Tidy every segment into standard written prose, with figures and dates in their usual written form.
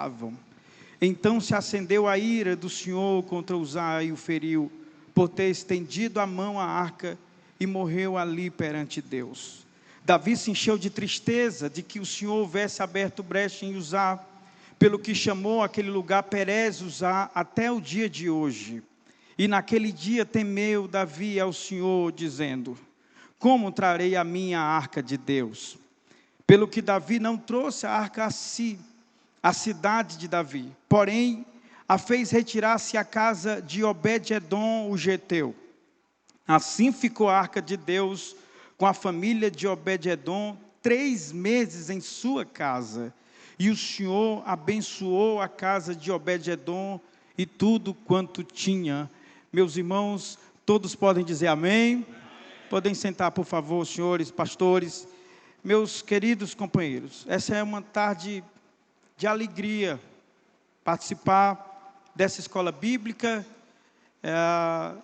estavam. Então se acendeu a ira do Senhor contra Uzá e o feriu, por ter estendido a mão à arca, e morreu ali perante Deus. Davi se encheu de tristeza de que o Senhor houvesse aberto brecha em Uzá, pelo que chamou aquele lugar Perez Uzá até o dia de hoje. E naquele dia temeu Davi ao Senhor, dizendo: como trarei a minha arca de Deus? Pelo que Davi não trouxe a arca a si, a cidade de Davi, porém a fez retirar-se à casa de Obed-edom o geteu. Assim ficou a arca de Deus com a família de Obed-edom 3 meses em sua casa. E o Senhor abençoou a casa de Obed-edom e tudo quanto tinha. Meus irmãos, todos podem dizer amém? Podem sentar, por favor, senhores, pastores, meus queridos companheiros. Essa é uma tarde de alegria, participar dessa escola bíblica,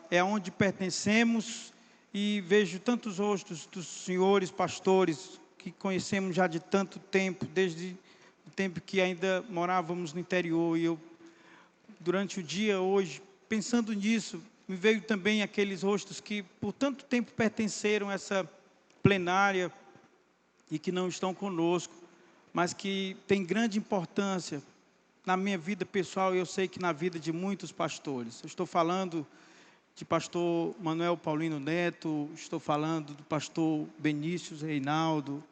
é onde pertencemos, e vejo tantos rostos dos senhores pastores, que conhecemos já de tanto tempo, desde o tempo que ainda morávamos no interior, e eu, durante o dia hoje, pensando nisso, me veio também aqueles rostos que por tanto tempo pertenceram a essa plenária, e que não estão conosco, mas que tem grande importância na minha vida pessoal, e eu sei que na vida de muitos pastores. Eu estou falando de pastor Manuel Paulino Neto, estou falando do pastor Benícius Reinaldo,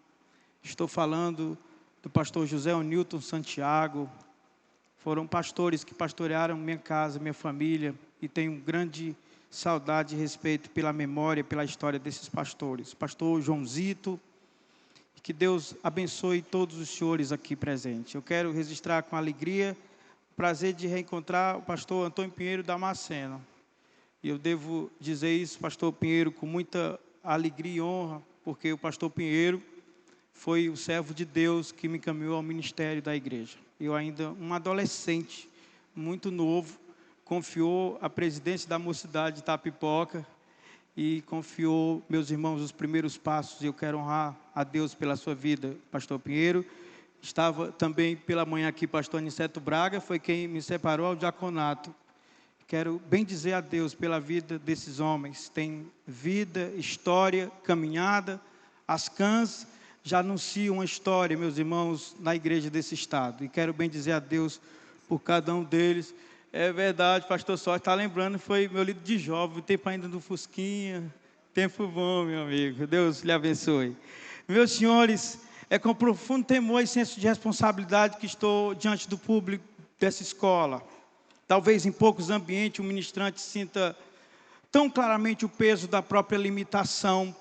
estou falando do pastor José Onilton Santiago. Foram pastores que pastorearam minha casa, minha família, e tenho grande saudade e respeito pela memória, pela história desses pastores. Pastor Joãozito, que Deus abençoe todos os senhores aqui presentes. Eu quero registrar com alegria o prazer de reencontrar o pastor Antônio Pinheiro Damasceno. E eu devo dizer isso, pastor Pinheiro, com muita alegria e honra, porque o pastor Pinheiro foi o servo de Deus que me encaminhou ao ministério da igreja. Eu ainda, um adolescente, muito novo, confiou a presidência da mocidade de Itapipoca, e confiou, meus irmãos, os primeiros passos, e eu quero honrar a Deus pela sua vida, pastor Pinheiro. Estava também pela manhã aqui, pastor Aniceto Braga, foi quem me separou ao diaconato. Quero bem dizer a Deus pela vida desses homens. Tem vida, história, caminhada. As cãs já anunciam uma história, meus irmãos, na igreja desse estado. E quero bem dizer a Deus por cada um deles. É verdade, pastor Só está lembrando, foi meu livro de jovem, o tempo ainda do Fusquinha, tempo bom, meu amigo, Deus lhe abençoe. Meus senhores, é com profundo temor e senso de responsabilidade que estou diante do público dessa escola. Talvez em poucos ambientes o ministrante sinta tão claramente o peso da própria limitação,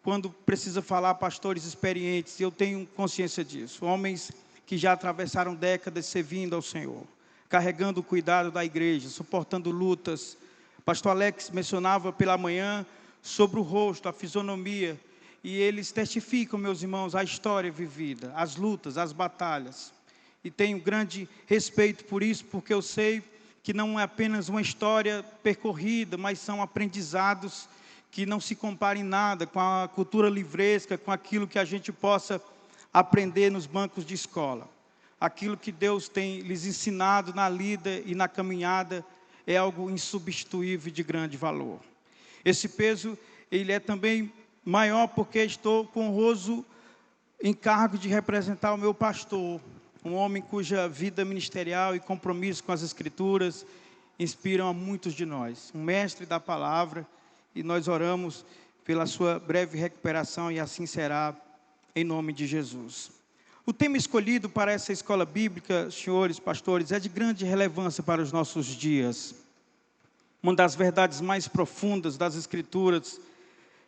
quando precisa falar a pastores experientes, e eu tenho consciência disso, homens que já atravessaram décadas servindo ao Senhor, carregando o cuidado da igreja, suportando lutas. Pastor Alex mencionava pela manhã sobre o rosto, a fisionomia, e eles testificam, meus irmãos, a história vivida, as lutas, as batalhas. E tenho grande respeito por isso, porque eu sei que não é apenas uma história percorrida, mas são aprendizados que não se comparem em nada com a cultura livresca, com aquilo que a gente possa aprender nos bancos de escola. Aquilo que Deus tem lhes ensinado na lida e na caminhada é algo insubstituível de grande valor. Esse peso, ele é também maior porque estou com o honroso encargo de representar o meu pastor, um homem cuja vida ministerial e compromisso com as Escrituras inspiram a muitos de nós. Um mestre da palavra, e nós oramos pela sua breve recuperação, e assim será, em nome de Jesus. O tema escolhido para essa escola bíblica, senhores pastores, é de grande relevância para os nossos dias. Uma das verdades mais profundas das Escrituras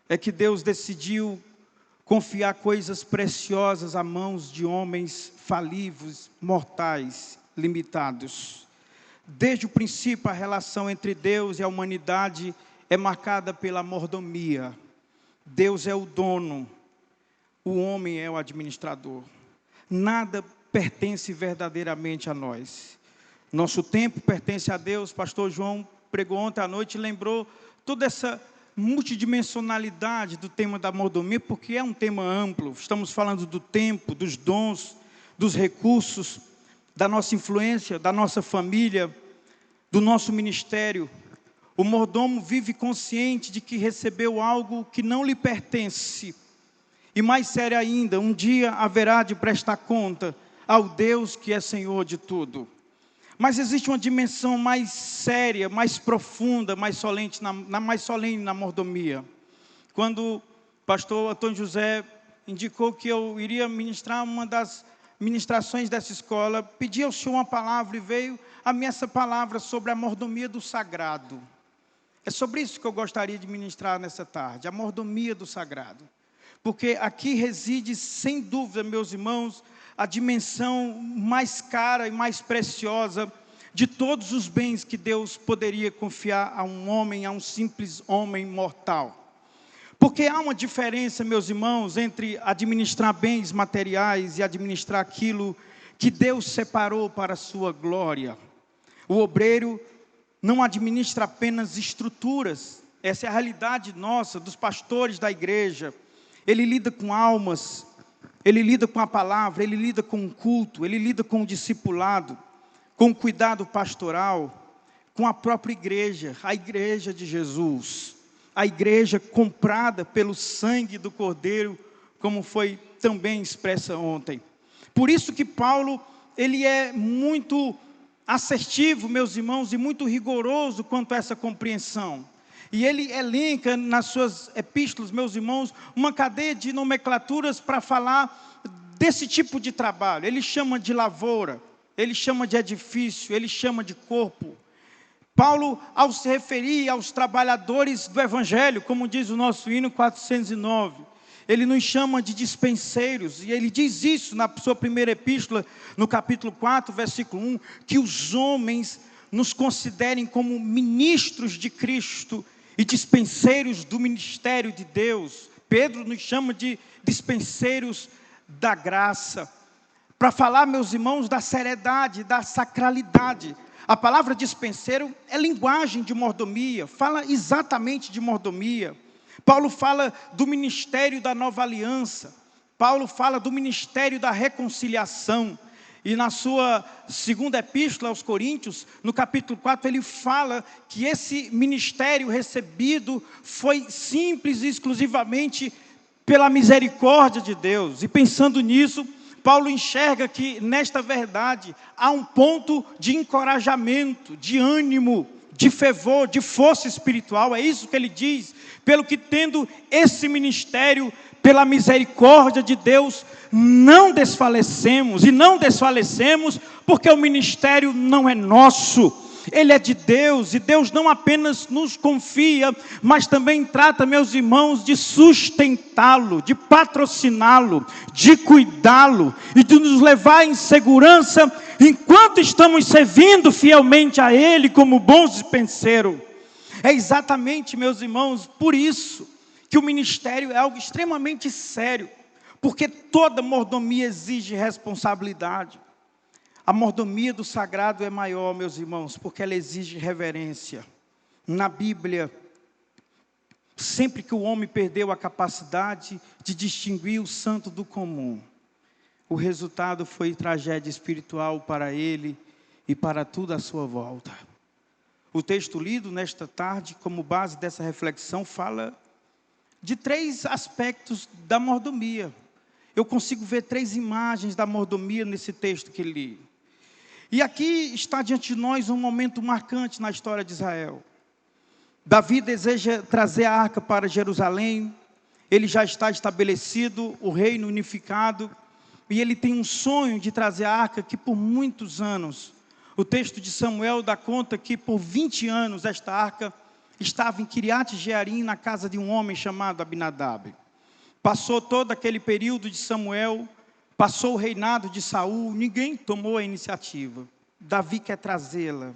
é que Deus decidiu confiar coisas preciosas a mãos de homens falíveis, mortais, limitados. Desde o princípio, a relação entre Deus e a humanidade é marcada pela mordomia. Deus é o dono, o homem é o administrador. Nada pertence verdadeiramente a nós. Nosso tempo pertence a Deus. Pastor João pregou ontem à noite e lembrou toda essa multidimensionalidade do tema da mordomia, porque é um tema amplo. Estamos falando do tempo, dos dons, dos recursos. da nossa influência, da nossa família, do nosso ministério. O mordomo vive consciente de que recebeu algo que não lhe pertence. E mais sério ainda, um dia haverá de prestar conta ao Deus que é Senhor de tudo. Mas existe uma dimensão mais séria, mais profunda, mais solene na mordomia. Quando o pastor Antônio José indicou que eu iria ministrar uma das ministrações dessa escola, pedi ao Senhor uma palavra e veio a mim essa palavra sobre a mordomia do sagrado. É sobre isso que eu gostaria de ministrar nessa tarde, a mordomia do sagrado. Porque aqui reside, sem dúvida, meus irmãos, a dimensão mais cara e mais preciosa de todos os bens que Deus poderia confiar a um homem, a um simples homem mortal. Porque há uma diferença, meus irmãos, entre administrar bens materiais e administrar aquilo que Deus separou para a sua glória. O obreiro não administra apenas estruturas, essa é a realidade nossa, dos pastores da igreja. Ele lida com almas, ele lida com a palavra, ele lida com o culto, ele lida com o discipulado, com o cuidado pastoral, com a própria igreja, a igreja de Jesus. A igreja comprada pelo sangue do Cordeiro, como foi também expressa ontem. Por isso que Paulo, ele é muito assertivo, meus irmãos, e muito rigoroso quanto a essa compreensão. E ele elenca nas suas epístolas, meus irmãos, uma cadeia de nomenclaturas para falar desse tipo de trabalho. Ele chama de lavoura, ele chama de edifício, ele chama de corpo. Paulo, ao se referir aos trabalhadores do Evangelho, como diz o nosso hino 409, ele nos chama de dispenseiros, e ele diz isso na sua primeira epístola, no capítulo 4, versículo 1, que os homens nos considerem como ministros de Cristo e dispenseiros do ministério de Deus. Pedro nos chama de dispenseiros da graça, para falar, meus irmãos, da seriedade, da sacralidade. A palavra dispenseiro é linguagem de mordomia, fala exatamente de mordomia. Paulo fala do ministério da nova aliança, Paulo fala do ministério da reconciliação, e na sua segunda epístola aos Coríntios, no capítulo 4, ele fala que esse ministério recebido foi simples e exclusivamente pela misericórdia de Deus. E pensando nisso, Paulo enxerga que nesta verdade há um ponto de encorajamento, de ânimo, de fervor, de força espiritual. É isso que ele diz, pelo que tendo esse ministério, pela misericórdia de Deus, não desfalecemos. E não desfalecemos porque o ministério não é nosso, ele é de Deus. E Deus não apenas nos confia, mas também trata, meus irmãos, de sustentá-lo, de patrociná-lo, de cuidá-lo e de nos levar em segurança enquanto estamos servindo fielmente a Ele como bons dispenseiros. É exatamente, meus irmãos, por isso que o ministério é algo extremamente sério, porque toda mordomia exige responsabilidade. A mordomia do sagrado é maior, meus irmãos, porque ela exige reverência. Na Bíblia, sempre que o homem perdeu a capacidade de distinguir o santo do comum, o resultado foi tragédia espiritual para ele e para tudo à sua volta. O texto lido nesta tarde, como base dessa reflexão, fala de 3 aspectos da mordomia. Eu consigo ver 3 imagens da mordomia nesse texto que li. E aqui está diante de nós um momento marcante na história de Israel. Davi deseja trazer a arca para Jerusalém, ele já está estabelecido, o reino unificado, e ele tem um sonho de trazer a arca que por muitos anos, o texto de Samuel dá conta que por 20 anos esta arca estava em Quiriate Jearim, na casa de um homem chamado Abinadab. Passou todo aquele período de Samuel, passou o reinado de Saul, ninguém tomou a iniciativa. Davi quer trazê-la.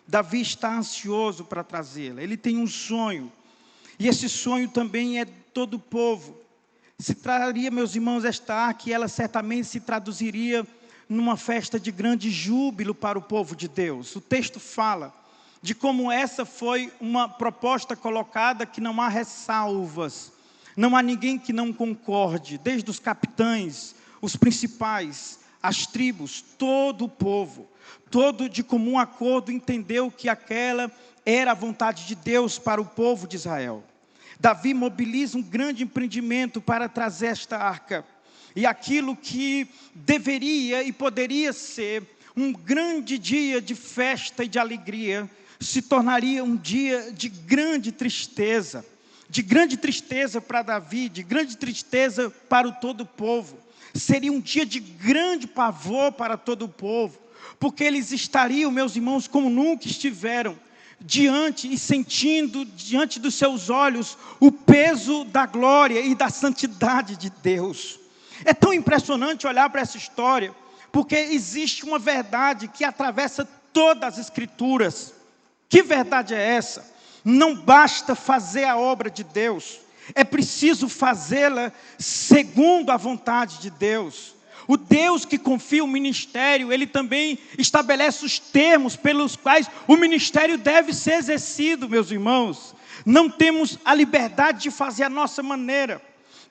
Davi está ansioso para trazê-la. Ele tem um sonho. E esse sonho também é de todo o povo. Se traria, meus irmãos, esta arca, e ela certamente se traduziria numa festa de grande júbilo para o povo de Deus. O texto fala de como essa foi uma proposta colocada que não há ressalvas. Não há ninguém que não concorde, desde os capitães, os principais, as tribos, todo o povo, todo de comum acordo entendeu que aquela era a vontade de Deus para o povo de Israel. Davi mobiliza um grande empreendimento para trazer esta arca. E aquilo que deveria e poderia ser um grande dia de festa e de alegria, se tornaria um dia de grande tristeza para Davi, de grande tristeza para o todo o povo. Seria um dia de grande pavor para todo o povo, porque eles estariam, meus irmãos, como nunca estiveram, diante e sentindo diante dos seus olhos o peso da glória e da santidade de Deus. É tão impressionante olhar para essa história, porque existe uma verdade que atravessa todas as Escrituras. Que verdade é essa? Não basta fazer a obra de Deus, é preciso fazê-la segundo a vontade de Deus. O Deus que confia o ministério, Ele também estabelece os termos pelos quais o ministério deve ser exercido, meus irmãos. Não temos a liberdade de fazer a nossa maneira.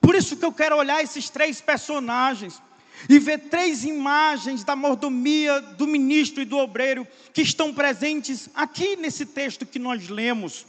Por isso que eu quero olhar esses três personagens e ver três imagens da mordomia do ministro e do obreiro que estão presentes aqui nesse texto que nós lemos.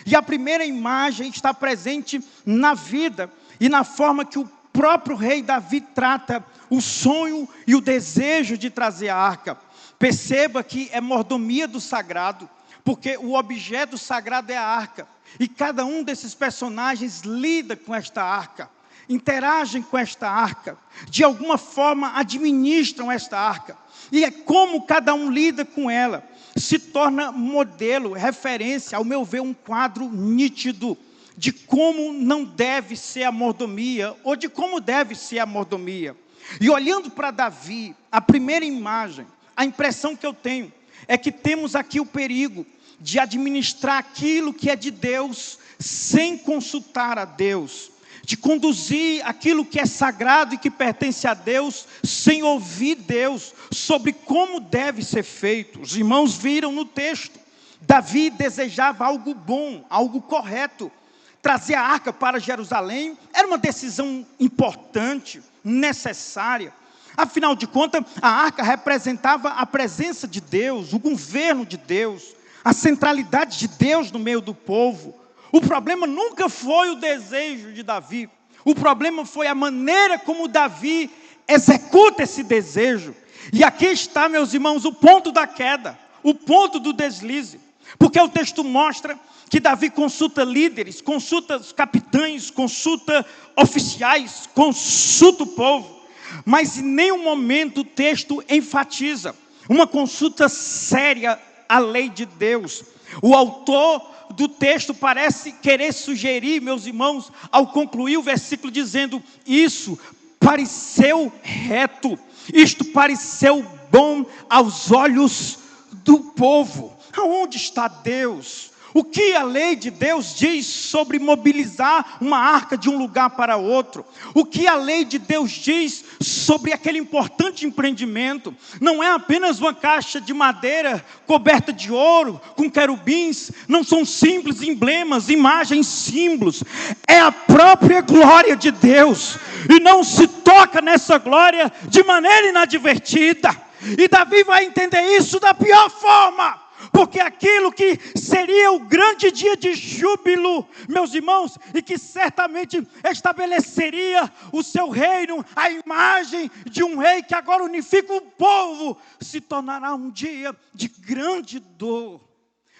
E a primeira imagem está presente na vida e na forma que o próprio rei Davi trata o sonho e o desejo de trazer a arca. Perceba que é mordomia do sagrado, porque o objeto sagrado é a arca. E cada um desses personagens lida com esta arca, interagem com esta arca, de alguma forma administram esta arca. E é como cada um lida com ela, se torna modelo, referência, ao meu ver, um quadro nítido de como não deve ser a mordomia, ou de como deve ser a mordomia. E olhando para Davi, a primeira imagem, a impressão que eu tenho, é que temos aqui o perigo de administrar aquilo que é de Deus, sem consultar a Deus, de conduzir aquilo que é sagrado e que pertence a Deus, sem ouvir Deus, sobre como deve ser feito. Os irmãos viram no texto, Davi desejava algo bom, algo correto. Trazer a arca para Jerusalém era uma decisão importante, necessária. Afinal de contas, a arca representava a presença de Deus, o governo de Deus, a centralidade de Deus no meio do povo. O problema nunca foi o desejo de Davi. O problema foi a maneira como Davi executa esse desejo. E aqui está, meus irmãos, o ponto da queda, o ponto do deslize. Porque o texto mostra que Davi consulta líderes, consulta os capitães, consulta oficiais, consulta o povo. Mas em nenhum momento o texto enfatiza uma consulta séria à lei de Deus. O autor do texto parece querer sugerir, meus irmãos, ao concluir o versículo dizendo: isso pareceu reto, isto pareceu bom aos olhos do povo. Aonde está Deus? O que a lei de Deus diz sobre mobilizar uma arca de um lugar para outro? O que a lei de Deus diz sobre aquele importante empreendimento? Não é apenas uma caixa de madeira coberta de ouro, com querubins. Não são simples emblemas, imagens, símbolos. É a própria glória de Deus. E não se toca nessa glória de maneira inadvertida. E Davi vai entender isso da pior forma. Porque aquilo que seria o grande dia de júbilo, meus irmãos, e que certamente estabeleceria o seu reino, a imagem de um rei que agora unifica o povo, se tornará um dia de grande dor.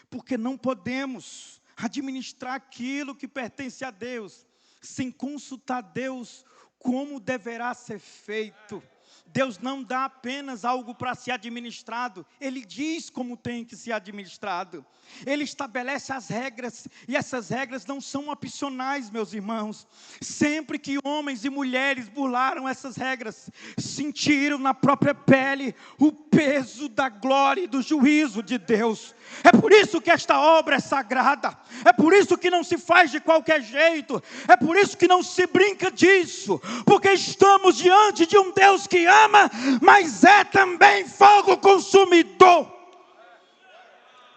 Porque não podemos administrar aquilo que pertence a Deus, sem consultar Deus como deverá ser feito. Deus não dá apenas algo para ser administrado, Ele diz como tem que ser administrado. Ele estabelece as regras, e essas regras não são opcionais, meus irmãos. Sempre que homens e mulheres burlaram essas regras, sentiram na própria pele o peso da glória e do juízo de Deus. É por isso que esta obra é sagrada, é por isso que não se faz de qualquer jeito, é por isso que não se brinca disso, porque estamos diante de um Deus que ama, mas é também fogo consumidor.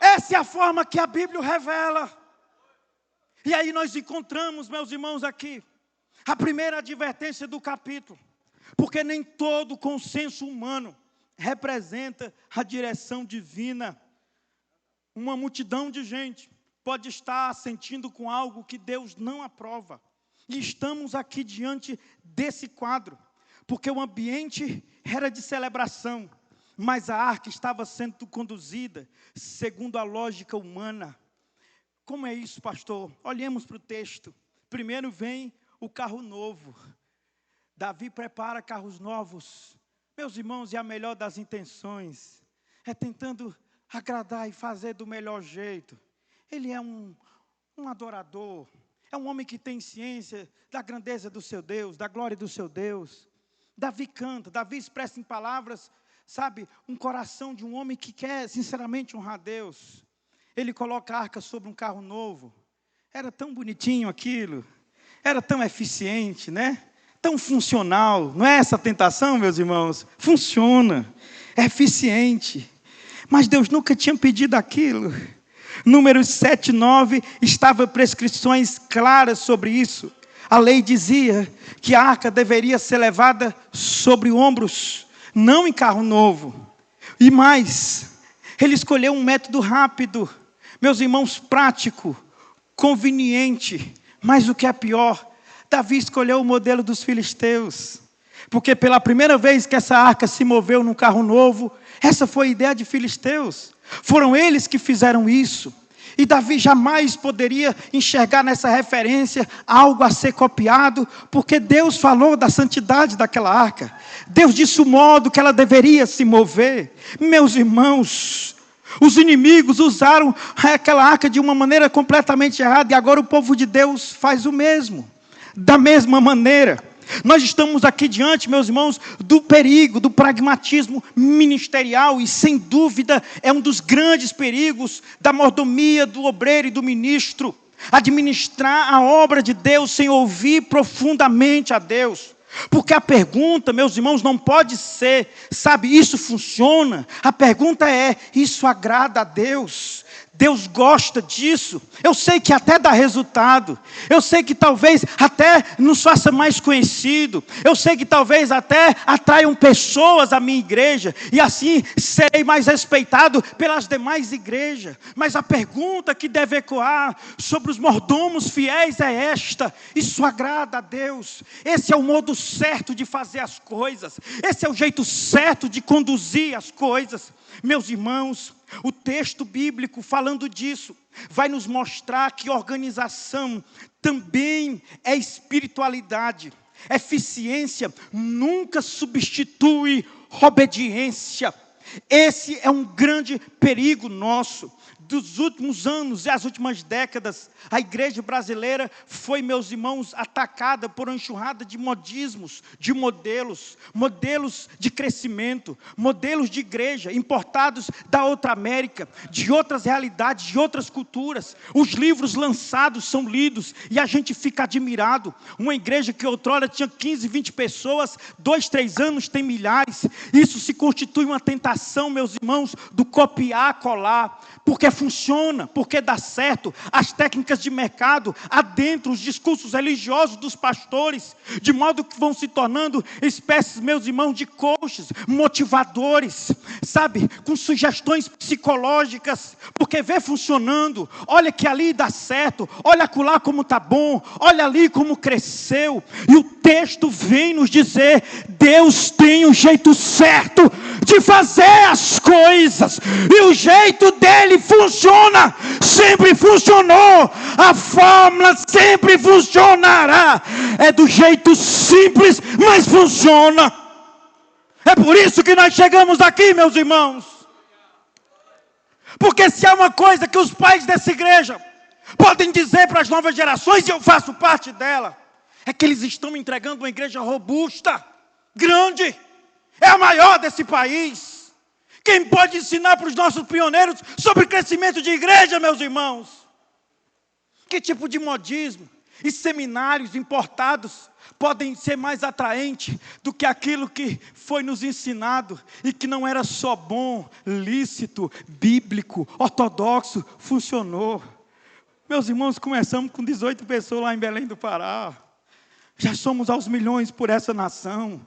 Essa é a forma que a Bíblia revela. E aí nós encontramos, meus irmãos, aqui a primeira advertência do capítulo. Porque nem todo consenso humano representa a direção divina. Uma multidão de gente pode estar sentindo com algo que Deus não aprova. E estamos aqui diante desse quadro, porque o ambiente era de celebração, mas a arca estava sendo conduzida segundo a lógica humana. Como é isso, pastor? Olhemos para o texto. Primeiro vem o carro novo. Davi prepara carros novos. Meus irmãos, e a melhor das intenções é tentando agradar e fazer do melhor jeito. Ele é um adorador. É um homem que tem ciência da grandeza do seu Deus, da glória do seu Deus. Davi canta, Davi expressa em palavras, sabe, um coração de um homem que quer sinceramente honrar a Deus. Ele coloca a arca sobre um carro novo. Era tão bonitinho aquilo, era tão eficiente, né? Tão funcional. Não é essa a tentação, meus irmãos? Funciona, é eficiente. Mas Deus nunca tinha pedido aquilo. Números 7, 9, estava prescrições claras sobre isso. A lei dizia que a arca deveria ser levada sobre ombros, não em carro novo. E mais, ele escolheu um método rápido, meus irmãos, prático, conveniente. Mas o que é pior, Davi escolheu o modelo dos filisteus. Porque pela primeira vez que essa arca se moveu num carro novo, essa foi a ideia de filisteus. Foram eles que fizeram isso. E Davi jamais poderia enxergar nessa referência algo a ser copiado, porque Deus falou da santidade daquela arca. Deus disse o modo que ela deveria se mover. Meus irmãos, os inimigos usaram aquela arca de uma maneira completamente errada, e agora o povo de Deus faz o mesmo, da mesma maneira. Nós estamos aqui diante, meus irmãos, do perigo, do pragmatismo ministerial, e sem dúvida é um dos grandes perigos da mordomia do obreiro e do ministro. Administrar a obra de Deus sem ouvir profundamente a Deus. Porque a pergunta, meus irmãos, não pode ser, sabe, isso funciona? A pergunta é, isso agrada a Deus? Deus gosta disso. Eu sei que até dá resultado. Eu sei que talvez até nos faça mais conhecido. Eu sei que talvez até atraiam pessoas à minha igreja. E assim serei mais respeitado pelas demais igrejas. Mas a pergunta que deve ecoar sobre os mordomos fiéis é esta: isso agrada a Deus? Esse é o modo certo de fazer as coisas. Esse é o jeito certo de conduzir as coisas. Meus irmãos, o texto bíblico falando disso vai nos mostrar que organização também é espiritualidade. Eficiência nunca substitui obediência. Esse é um grande perigo nosso. Dos últimos anos e as últimas décadas, a igreja brasileira foi, meus irmãos, atacada por uma enxurrada de modismos, de modelos de crescimento, modelos de igreja importados da outra América, de outras realidades, de outras culturas. Os livros lançados são lidos e a gente fica admirado. Uma igreja que outrora tinha 15, 20 pessoas, 2, 3 anos tem milhares. Isso se constitui uma tentação, meus irmãos, do copiar, colar. Porque funciona, porque dá certo. As técnicas de mercado adentram os discursos religiosos dos pastores, de modo que vão se tornando espécies, meus irmãos, de coaches, motivadores, sabe, com sugestões psicológicas, porque vê funcionando. Olha que ali dá certo, olha acolá como está bom, olha ali como cresceu. E o texto vem nos dizer: Deus tem um jeito certo de fazer as coisas, e o jeito dele funciona, sempre funcionou, a fórmula sempre funcionará. É do jeito simples, mas funciona. É por isso que nós chegamos aqui, meus irmãos. Porque se há uma coisa que os pais dessa igreja podem dizer para as novas gerações, e eu faço parte dela, é que eles estão entregando uma igreja robusta, grande, é a maior desse país. Quem pode ensinar para os nossos pioneiros sobre crescimento de igreja, meus irmãos? Que tipo de modismo e seminários importados podem ser mais atraentes do que aquilo que foi nos ensinado e que não era só bom, lícito, bíblico, ortodoxo, funcionou? Meus irmãos, começamos com 18 pessoas lá em Belém do Pará. Já somos aos milhões por essa nação.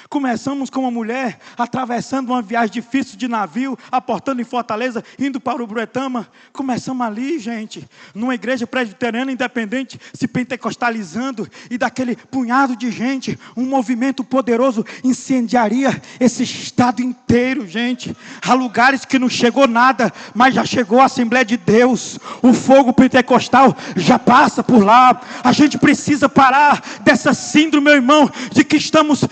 Começamos com uma mulher atravessando uma viagem difícil de navio, aportando em Fortaleza, indo para o Uruburetama. Começamos ali, gente, numa igreja presbiteriana independente, se pentecostalizando, e daquele punhado de gente, um movimento poderoso incendiaria esse estado inteiro, gente. Há lugares que não chegou nada, mas já chegou a Assembleia de Deus. O fogo pentecostal já passa por lá. A gente precisa parar dessa síndrome, meu irmão, de que estamos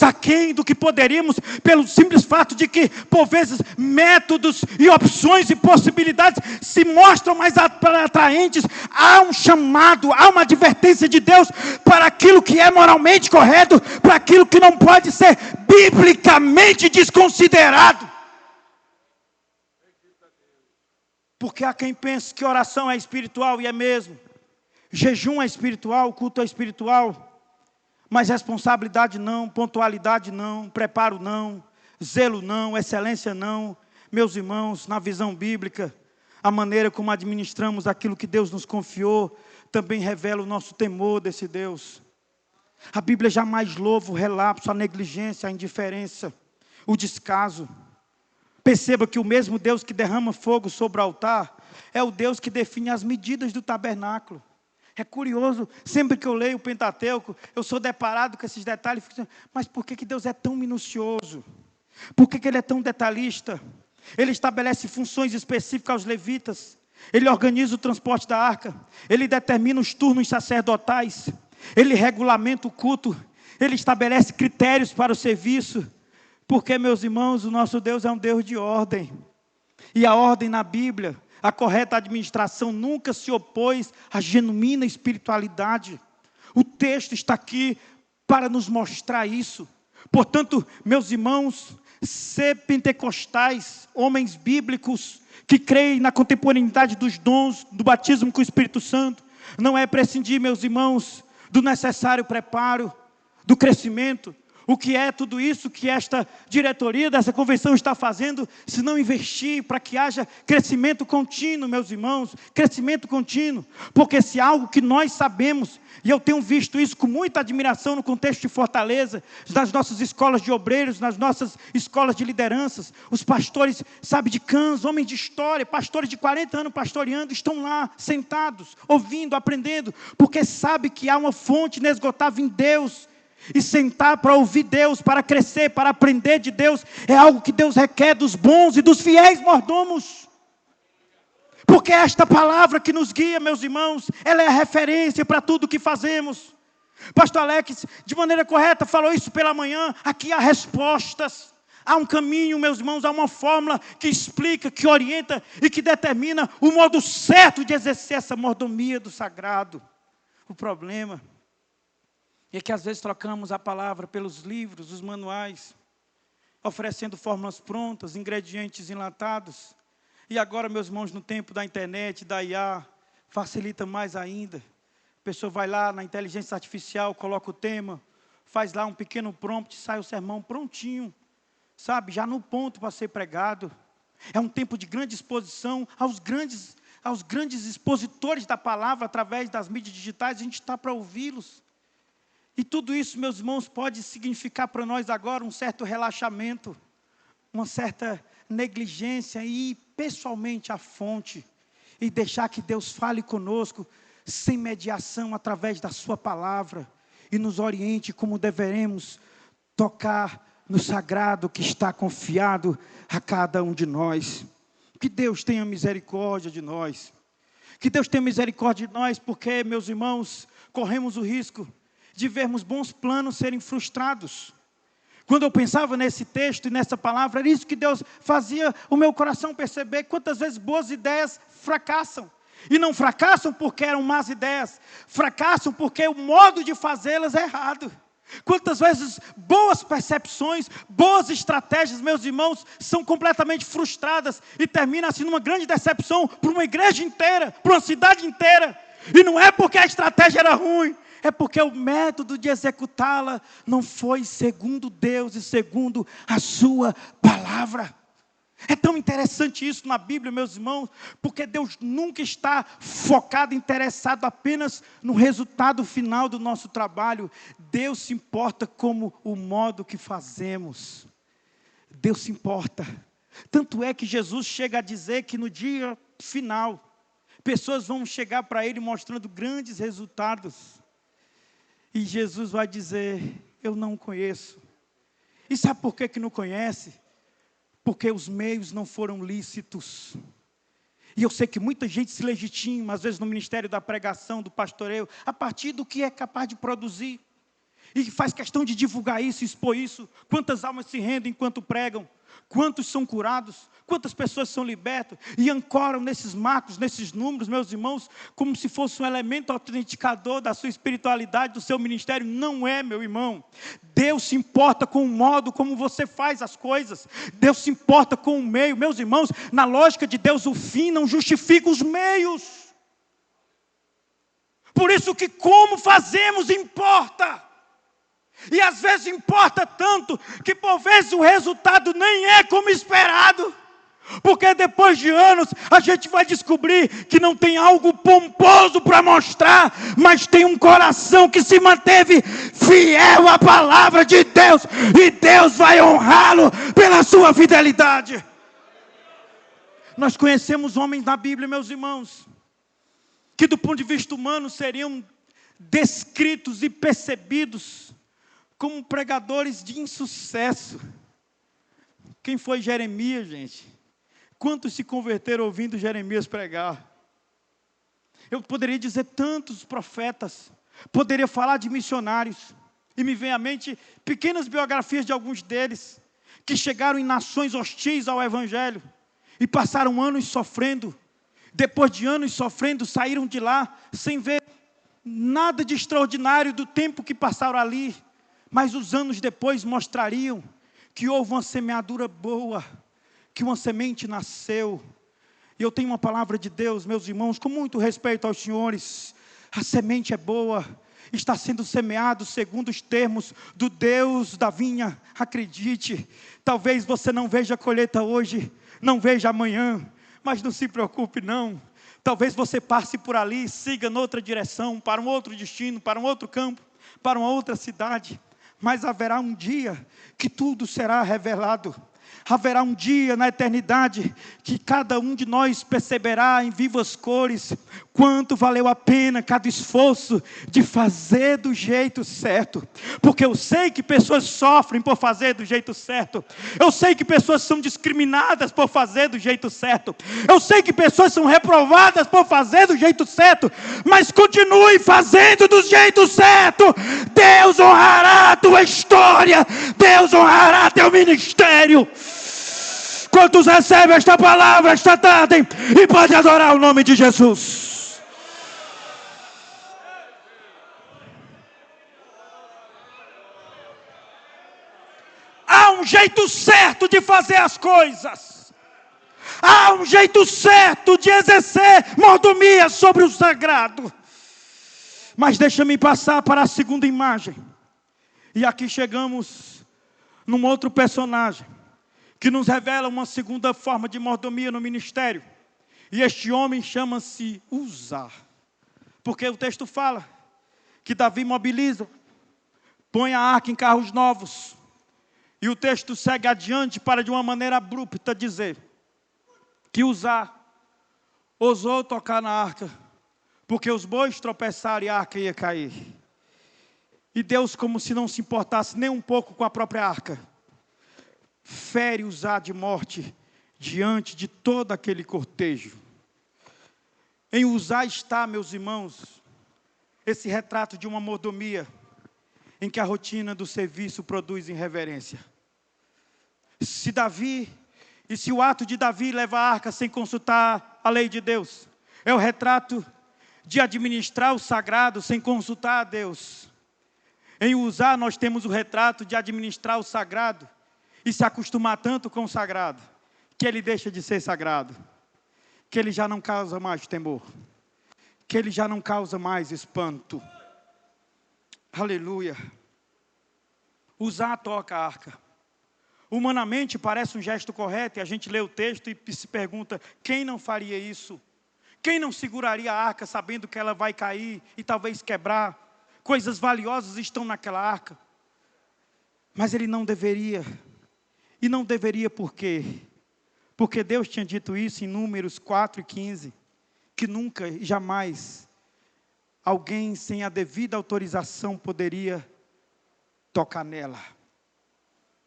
aquém do que poderíamos, pelo simples fato de que, por vezes, métodos e opções e possibilidades se mostram mais atraentes. Há um chamado, há uma advertência de Deus para aquilo que é moralmente correto, para aquilo que não pode ser biblicamente desconsiderado. Porque há quem pense que oração é espiritual, e é mesmo. Jejum é espiritual, culto é espiritual. Mas responsabilidade não, pontualidade não, preparo não, zelo não, excelência não. Meus irmãos, na visão bíblica, a maneira como administramos aquilo que Deus nos confiou também revela o nosso temor desse Deus. A Bíblia jamais louva o relapso, a negligência, a indiferença, o descaso. Perceba que o mesmo Deus que derrama fogo sobre o altar é o Deus que define as medidas do tabernáculo. É curioso, sempre que eu leio o Pentateuco, eu sou deparado com esses detalhes, e fico dizendo, mas por que Deus é tão minucioso? Por que Ele é tão detalhista? Ele estabelece funções específicas aos levitas, Ele organiza o transporte da arca, Ele determina os turnos sacerdotais, Ele regulamenta o culto, Ele estabelece critérios para o serviço, porque, meus irmãos, o nosso Deus é um Deus de ordem, e a ordem na Bíblia, a correta administração nunca se opôs à genuína espiritualidade. O texto está aqui para nos mostrar isso. Portanto, meus irmãos, ser pentecostais, homens bíblicos, que creem na contemporaneidade dos dons, do batismo com o Espírito Santo, não é prescindir, meus irmãos, do necessário preparo, do crescimento. O que é tudo isso que esta diretoria dessa convenção está fazendo, se não investir para que haja crescimento contínuo, meus irmãos, crescimento contínuo, porque se algo que nós sabemos, e eu tenho visto isso com muita admiração no contexto de Fortaleza, nas nossas escolas de obreiros, nas nossas escolas de lideranças, os pastores, de cães, homens de história, pastores de 40 anos pastoreando, estão lá, sentados, ouvindo, aprendendo, porque sabe que há uma fonte inesgotável em Deus. E sentar para ouvir Deus, para crescer, para aprender de Deus, é algo que Deus requer dos bons e dos fiéis mordomos. Porque esta palavra que nos guia, meus irmãos, ela é a referência para tudo o que fazemos. Pastor Alex, de maneira correta, falou isso pela manhã. Aqui há respostas, há um caminho, meus irmãos, há uma fórmula que explica, que orienta e que determina o modo certo de exercer essa mordomia do sagrado. O problema é que às vezes trocamos a palavra pelos livros, os manuais, oferecendo fórmulas prontas, ingredientes enlatados. E agora, meus irmãos, no tempo da internet, da IA, facilita mais ainda. A pessoa vai lá na inteligência artificial, coloca o tema, faz lá um pequeno prompt, sai o sermão prontinho, já no ponto para ser pregado. É um tempo de grande exposição aos grandes expositores da palavra, através das mídias digitais, a gente está para ouvi-los. E tudo isso, meus irmãos, pode significar para nós agora um certo relaxamento, uma certa negligência e ir pessoalmente à fonte e deixar que Deus fale conosco sem mediação através da sua palavra e nos oriente como deveremos tocar no sagrado que está confiado a cada um de nós. Que Deus tenha misericórdia de nós. Que Deus tenha misericórdia de nós, porque, meus irmãos, corremos o risco de vermos bons planos serem frustrados. Quando eu pensava nesse texto e nessa palavra, era isso que Deus fazia o meu coração perceber, quantas vezes boas ideias fracassam. E não fracassam porque eram más ideias, fracassam porque o modo de fazê-las é errado. Quantas vezes boas percepções, boas estratégias, meus irmãos, são completamente frustradas e terminam assim numa grande decepção para uma igreja inteira, para uma cidade inteira. E não é porque a estratégia era ruim, é porque o método de executá-la não foi segundo Deus e segundo a sua palavra. É tão interessante isso na Bíblia, meus irmãos, porque Deus nunca está focado, interessado apenas no resultado final do nosso trabalho. Deus se importa com o modo que fazemos. Deus se importa. Tanto é que Jesus chega a dizer que no dia final, pessoas vão chegar para Ele mostrando grandes resultados. E Jesus vai dizer: eu não o conheço. E sabe por que não conhece? Porque os meios não foram lícitos. E eu sei que muita gente se legitima, às vezes no ministério da pregação, do pastoreio, a partir do que é capaz de produzir. E faz questão de divulgar isso, expor isso. Quantas almas se rendem enquanto pregam? Quantos são curados? Quantas pessoas são libertas? E ancoram nesses marcos, nesses números, meus irmãos, como se fosse um elemento autenticador da sua espiritualidade, do seu ministério. Não é, meu irmão. Deus se importa com o modo como você faz as coisas. Deus se importa com o meio. Meus irmãos, na lógica de Deus, o fim não justifica os meios. Por isso que como fazemos importa. E às vezes importa tanto, que por vezes o resultado nem é como esperado. Porque depois de anos, a gente vai descobrir que não tem algo pomposo para mostrar, mas tem um coração que se manteve fiel à palavra de Deus. E Deus vai honrá-lo pela sua fidelidade. Nós conhecemos homens na Bíblia, meus irmãos, que do ponto de vista humano seriam descritos e percebidos como pregadores de insucesso. Quem foi Jeremias, gente? Quantos se converteram ouvindo Jeremias pregar? Eu poderia dizer tantos profetas, poderia falar de missionários, e me vem à mente pequenas biografias de alguns deles, que chegaram em nações hostis ao Evangelho, e passaram anos sofrendo. Depois de anos sofrendo, saíram de lá, sem ver nada de extraordinário do tempo que passaram ali. Mas os anos depois mostrariam que houve uma semeadura boa, que uma semente nasceu. E eu tenho uma palavra de Deus, meus irmãos, com muito respeito aos senhores. A semente é boa, está sendo semeado segundo os termos do Deus da vinha. Acredite, talvez você não veja a colheita hoje, não veja amanhã, mas não se preocupe não. Talvez você passe por ali, siga noutra direção, para um outro destino, para um outro campo, para uma outra cidade. Mas haverá um dia que tudo será revelado. Haverá um dia na eternidade que cada um de nós perceberá em vivas cores quanto valeu a pena cada esforço de fazer do jeito certo. Porque eu sei que pessoas sofrem por fazer do jeito certo. Eu sei que pessoas são discriminadas por fazer do jeito certo. Eu sei que pessoas são reprovadas por fazer do jeito certo. Mas continue fazendo do jeito certo. Deus honrará a tua história. Deus honrará teu ministério. Quantos recebem esta palavra esta tarde e pode adorar o nome de Jesus? Há um jeito certo de fazer as coisas. Há um jeito certo de exercer mordomia sobre o sagrado. Mas deixa-me passar para a segunda imagem. E aqui chegamos num outro personagem que nos revela uma segunda forma de mordomia no ministério. E este homem chama-se Uzá. Porque o texto fala que Davi mobiliza, põe a arca em carros novos. E o texto segue adiante para de uma maneira abrupta dizer que Uzá ousou tocar na arca, porque os bois tropeçaram e a arca ia cair. E Deus, como se não se importasse nem um pouco com a própria arca, fere Uzá de morte diante de todo aquele cortejo. Em Uzá está, meus irmãos, esse retrato de uma mordomia em que a rotina do serviço produz irreverência. Se o ato de Davi leva a arca sem consultar a lei de Deus, é o retrato de administrar o sagrado sem consultar a Deus. Em Uzá nós temos o retrato de administrar o sagrado e se acostumar tanto com o sagrado, que ele deixa de ser sagrado, que ele já não causa mais temor, que ele já não causa mais espanto. Aleluia. Uzá toca a arca. Humanamente parece um gesto correto, e a gente lê o texto e se pergunta, quem não faria isso? Quem não seguraria a arca sabendo que ela vai cair e talvez quebrar? Coisas valiosas estão naquela arca. Mas ele não deveria. E não deveria por quê? Porque Deus tinha dito isso em Números 4:15, que nunca e jamais alguém sem a devida autorização poderia tocar nela.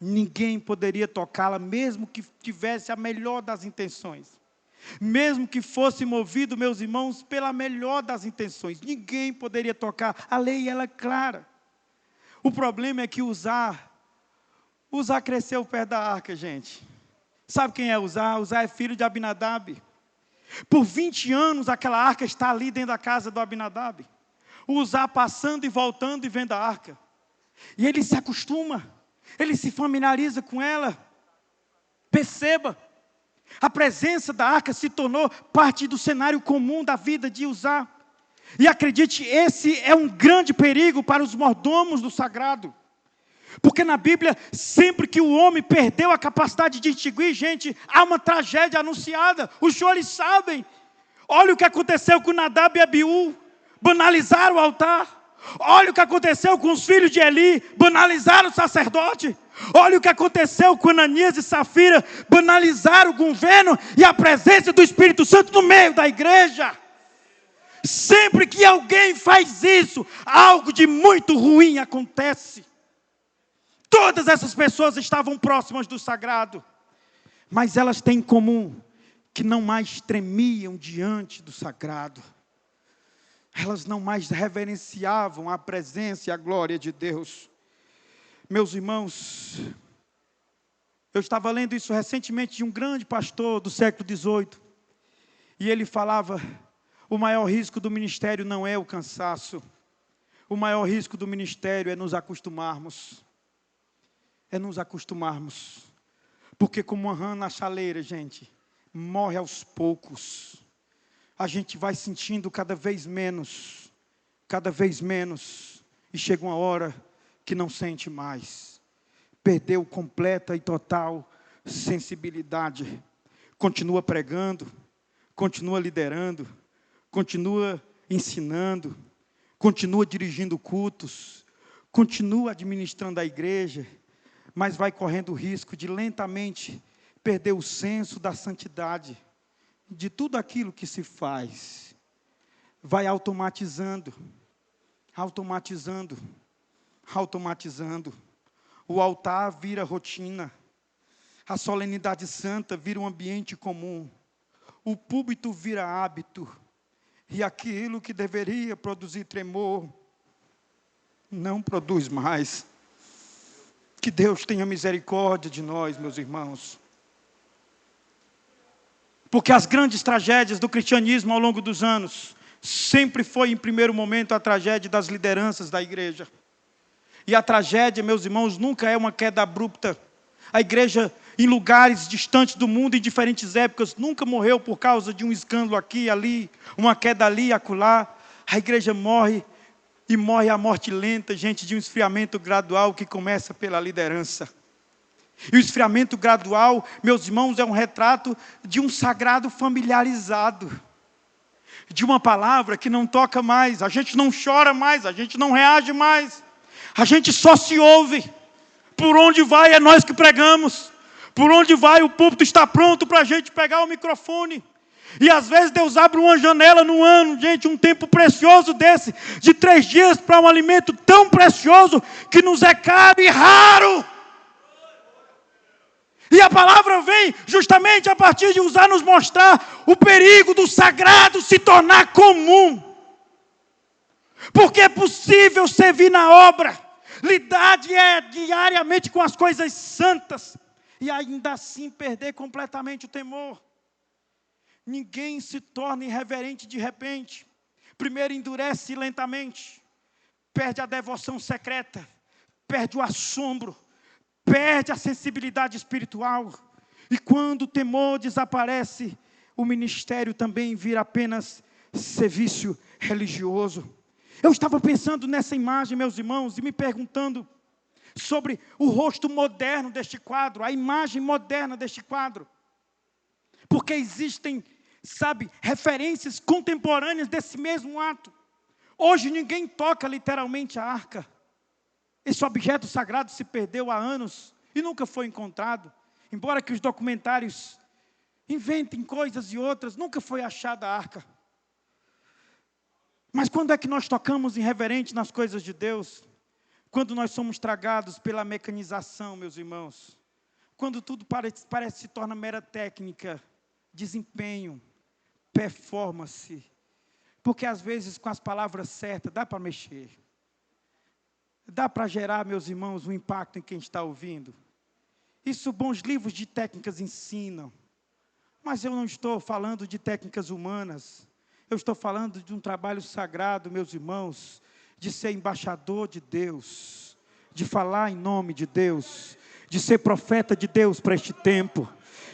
Ninguém poderia tocá-la, mesmo que tivesse a melhor das intenções. Mesmo que fosse movido, meus irmãos, pela melhor das intenções. Ninguém poderia tocar. A lei ela é clara. O problema é que Uzá cresceu perto da arca, gente. Sabe quem é Uzá? Uzá é filho de Abinadab. Por 20 anos aquela arca está ali dentro da casa do Abinadab. O Uzá passando e voltando e vendo a arca. E ele se acostuma. Ele se familiariza com ela. Perceba. A presença da arca se tornou parte do cenário comum da vida de Uzá. E acredite, esse é um grande perigo para os mordomos do sagrado. Porque na Bíblia, sempre que o homem perdeu a capacidade de distinguir, gente, há uma tragédia anunciada. Os senhores sabem. Olha o que aconteceu com Nadab e Abiú. Banalizaram o altar. Olha o que aconteceu com os filhos de Eli. Banalizaram o sacerdote. Olha o que aconteceu com Ananias e Safira. Banalizaram o governo e a presença do Espírito Santo no meio da igreja. Sempre que alguém faz isso, algo de muito ruim acontece. Todas essas pessoas estavam próximas do sagrado, mas elas têm em comum que não mais tremiam diante do sagrado. Elas não mais reverenciavam a presença e a glória de Deus. Meus irmãos, eu estava lendo isso recentemente de um grande pastor do século XVIII, e ele falava, o maior risco do ministério não é o cansaço, o maior risco do ministério é nos acostumarmos. É nos acostumarmos. Porque como uma rã na chaleira, gente, morre aos poucos. A gente vai sentindo cada vez menos, e chega uma hora que não sente mais. Perdeu completa e total sensibilidade. Continua pregando, continua liderando, continua ensinando, continua dirigindo cultos, continua administrando a igreja, mas vai correndo o risco de lentamente perder o senso da santidade, de tudo aquilo que se faz. Vai automatizando. O altar vira rotina. A solenidade santa vira um ambiente comum. O púlpito vira hábito. E aquilo que deveria produzir tremor, não produz mais. Que Deus tenha misericórdia de nós, meus irmãos. Porque as grandes tragédias do cristianismo ao longo dos anos, sempre foi em primeiro momento a tragédia das lideranças da igreja. E a tragédia, meus irmãos, nunca é uma queda abrupta. A igreja, em lugares distantes do mundo, em diferentes épocas, nunca morreu por causa de um escândalo aqui e ali, uma queda ali e acolá. A igreja morre. E morre a morte lenta, gente, de um esfriamento gradual que começa pela liderança. E o esfriamento gradual, meus irmãos, é um retrato de um sagrado familiarizado. De uma palavra que não toca mais, a gente não chora mais, a gente não reage mais. A gente só se ouve. Por onde vai é nós que pregamos. Por onde vai o púlpito está pronto para a gente pegar o microfone. E às vezes Deus abre uma janela no ano, gente, um tempo precioso desse, de 3 dias para um alimento tão precioso, que nos é caro e raro. E a palavra vem justamente a partir de Uzá nos mostrar o perigo do sagrado se tornar comum. Porque é possível servir na obra, lidar diariamente com as coisas santas, e ainda assim perder completamente o temor. Ninguém se torna irreverente de repente. Primeiro endurece lentamente, perde a devoção secreta, perde o assombro, perde a sensibilidade espiritual. E quando o temor desaparece, o ministério também vira apenas serviço religioso. Eu estava pensando nessa imagem, meus irmãos, e me perguntando, sobre o rosto moderno deste quadro, a imagem moderna deste quadro. Porque existem, referências contemporâneas desse mesmo ato. Hoje ninguém toca literalmente a arca. Esse objeto sagrado se perdeu há anos e nunca foi encontrado. Embora que os documentários inventem coisas e outras, nunca foi achada a arca. Mas quando é que nós tocamos irreverente nas coisas de Deus? Quando nós somos tragados pela mecanização, meus irmãos. Quando tudo parece se torna mera técnica, desempenho, performance. Porque às vezes com as palavras certas dá para mexer. Dá para gerar, meus irmãos, um impacto em quem está ouvindo. Isso bons livros de técnicas ensinam. Mas eu não estou falando de técnicas humanas. Eu estou falando de um trabalho sagrado, meus irmãos, de ser embaixador de Deus, de falar em nome de Deus, de ser profeta de Deus para este tempo.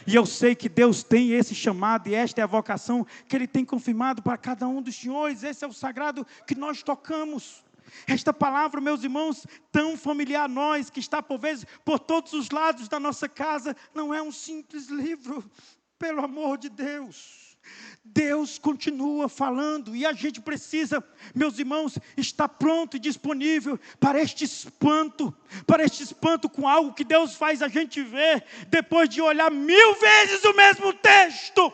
E eu sei que Deus tem esse chamado e esta é a vocação que Ele tem confirmado para cada um dos senhores. Esse é o sagrado que nós tocamos. Esta palavra, meus irmãos, tão familiar a nós, que está por vezes por todos os lados da nossa casa, não é um simples livro, pelo amor de Deus. Deus continua falando e a gente precisa, meus irmãos, estar pronto e disponível para este espanto com algo que Deus faz a gente ver, depois de olhar 1000 vezes o mesmo texto.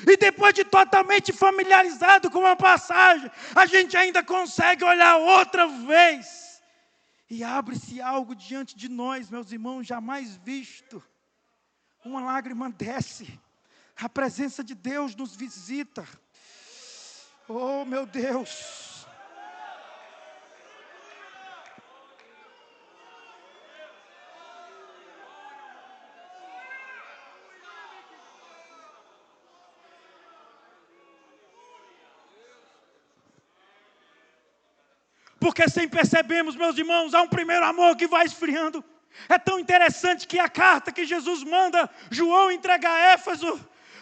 E depois de totalmente familiarizado com uma passagem, a gente ainda consegue olhar outra vez. E abre-se algo diante de nós, meus irmãos, jamais visto. Uma lágrima desce. A presença de Deus nos visita. Oh, meu Deus. Porque sem percebermos, meus irmãos, há um primeiro amor que vai esfriando. É tão interessante que a carta que Jesus manda João entregar a Éfeso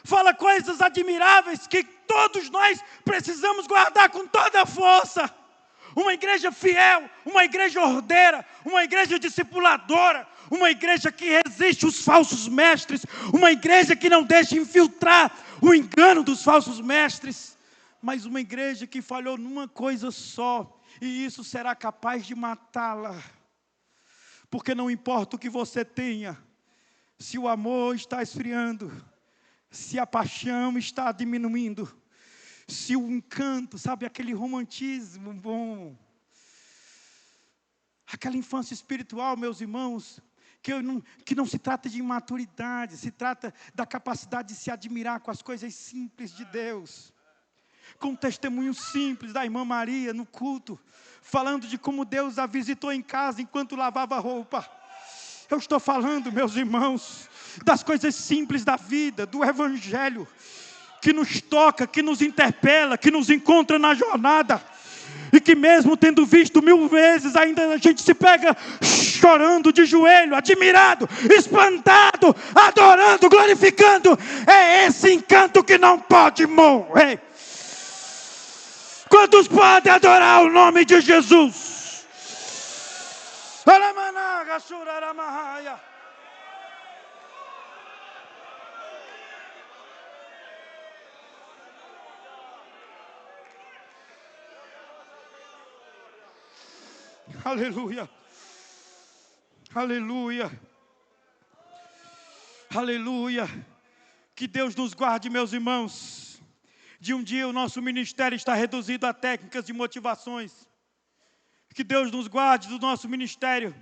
fala coisas admiráveis que todos nós precisamos guardar com toda a força. Uma igreja fiel, uma igreja ordeira, uma igreja discipuladora, uma igreja que resiste aos falsos mestres, uma igreja que não deixa infiltrar o engano dos falsos mestres, mas uma igreja que falhou numa coisa só, e isso será capaz de matá-la. Porque não importa o que você tenha, se o amor está esfriando, se a paixão está diminuindo, se o encanto, aquele romantismo bom, aquela infância espiritual, meus irmãos, que não se trata de imaturidade, se trata da capacidade de se admirar com as coisas simples de Deus. Com um testemunho simples da irmã Maria no culto, falando de como Deus a visitou em casa enquanto lavava roupa. Eu estou falando, meus irmãos, das coisas simples da vida, do Evangelho, que nos toca, que nos interpela, que nos encontra na jornada, e que mesmo tendo visto 1000 vezes, ainda a gente se pega chorando de joelho, admirado, espantado, adorando, glorificando. É esse encanto que não pode morrer. Quantos podem adorar o nome de Jesus? Aleluia, aleluia, aleluia. Que Deus nos guarde, meus irmãos, de um dia o nosso ministério está reduzido a técnicas de motivações. Que Deus nos guarde do nosso ministério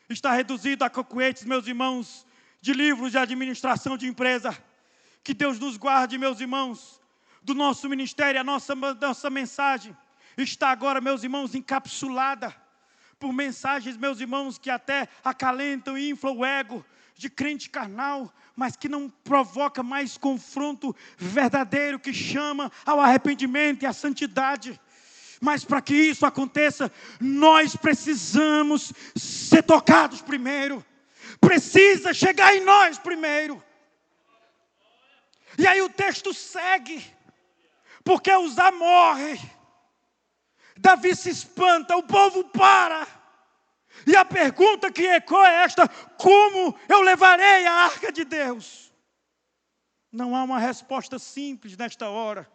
está reduzido a coquetes, meus irmãos, de livros de administração de empresa. Que Deus nos guarde, meus irmãos, do nosso ministério. A nossa mensagem está agora, meus irmãos, encapsulada por mensagens, meus irmãos, que até acalentam e inflam o ego de crente carnal, mas que não provoca mais confronto verdadeiro, que chama ao arrependimento e à santidade. Mas para que isso aconteça, nós precisamos ser tocados primeiro. Precisa chegar em nós primeiro. E aí o texto segue. Porque Uzá morre. Davi se espanta, o povo para. E a pergunta que ecoa é esta: como eu levarei a arca de Deus? Não há uma resposta simples nesta hora.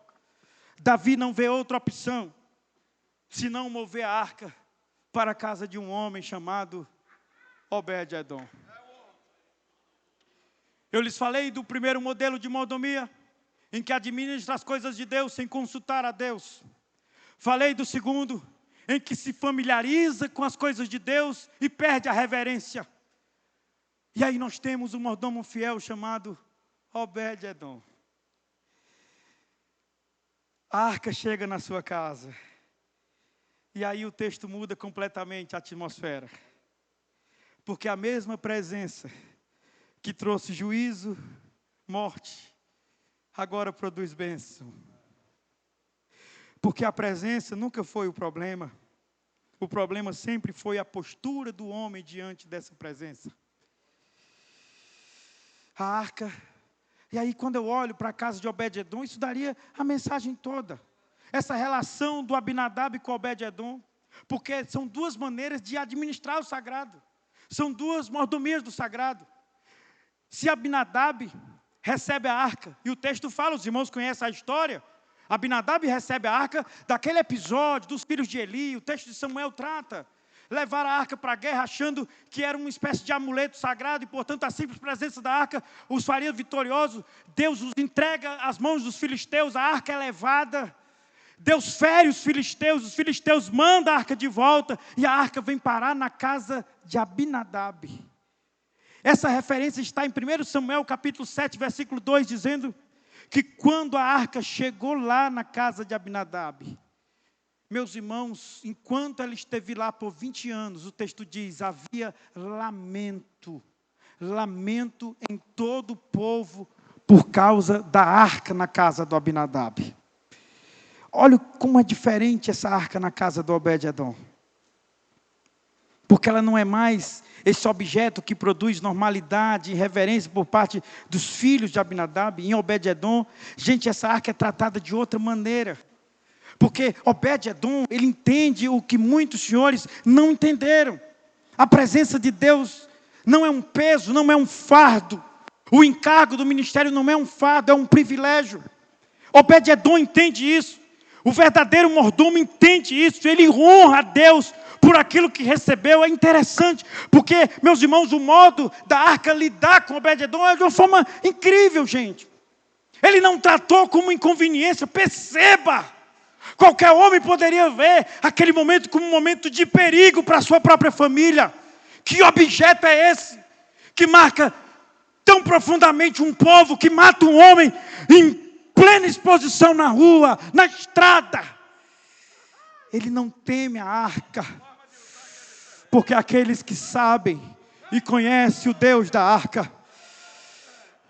Davi não vê outra opção, senão mover a arca para a casa de um homem chamado Obed-edom. Eu lhes falei do primeiro modelo de mordomia, em que administra as coisas de Deus sem consultar a Deus. Falei do segundo, em que se familiariza com as coisas de Deus e perde a reverência. E aí nós temos um mordomo fiel chamado Obed-edom. A arca chega na sua casa. E aí o texto muda completamente a atmosfera. Porque a mesma presença que trouxe juízo, morte, agora produz bênção. Porque a presença nunca foi o problema. O problema sempre foi a postura do homem diante dessa presença. A arca. E aí quando eu olho para a casa de Obed-edom, isso daria a mensagem toda. Essa relação do Abinadab com Obed-edom. Porque são duas maneiras de administrar o sagrado. São duas mordomias do sagrado. Se Abinadab recebe a arca, e o texto fala, os irmãos conhecem a história, Abinadab recebe a arca daquele episódio dos filhos de Eli, o texto de Samuel trata, levar a arca para a guerra achando que era uma espécie de amuleto sagrado e portanto a simples presença da arca os faria vitoriosos. Deus os entrega às mãos dos filisteus, a arca é levada, Deus fere os filisteus mandam a arca de volta e a arca vem parar na casa de Abinadab. Essa referência está em 1 Samuel capítulo 7, versículo 2, dizendo que quando a arca chegou lá na casa de Abinadab, meus irmãos, enquanto ela esteve lá por 20 anos, o texto diz, havia lamento em todo o povo por causa da arca na casa do Abinadab. Olha como é diferente essa arca na casa do Obed-edom. Porque ela não é mais esse objeto que produz normalidade e reverência por parte dos filhos de Abinadab. Em Obed-edom, gente, essa arca é tratada de outra maneira. Porque Obed-edom, ele entende o que muitos senhores não entenderam. A presença de Deus não é um peso, não é um fardo. O encargo do ministério não é um fardo, é um privilégio. Obed-edom entende isso. O verdadeiro mordomo entende isso. Ele honra a Deus por aquilo que recebeu. É interessante, porque, meus irmãos, o modo da arca lidar com Obed-edom é de uma forma incrível, gente. Ele não tratou como inconveniência, perceba. Qualquer homem poderia ver aquele momento como um momento de perigo para a sua própria família. Que objeto é esse que marca tão profundamente um povo, que mata um homem em plena exposição na rua, na estrada? Ele não teme a arca, porque aqueles que sabem e conhecem o Deus da arca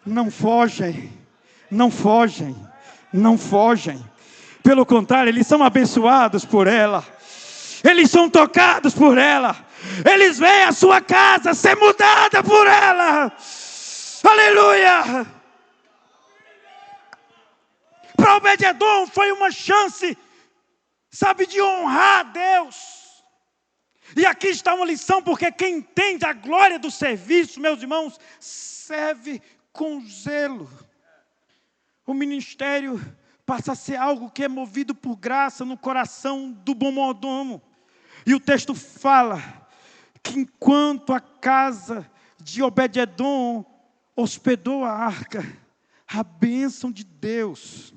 não fogem. Pelo contrário, eles são abençoados por ela. Eles são tocados por ela. Eles veem a sua casa ser mudada por ela. Aleluia! Para Obed-edom foi uma chance, sabe, de honrar a Deus. E aqui está uma lição, porque quem entende a glória do serviço, meus irmãos, serve com zelo. O ministério passa a ser algo que é movido por graça no coração do bom mordomo. E o texto fala que enquanto a casa de Obed-edom hospedou a arca, a bênção de Deus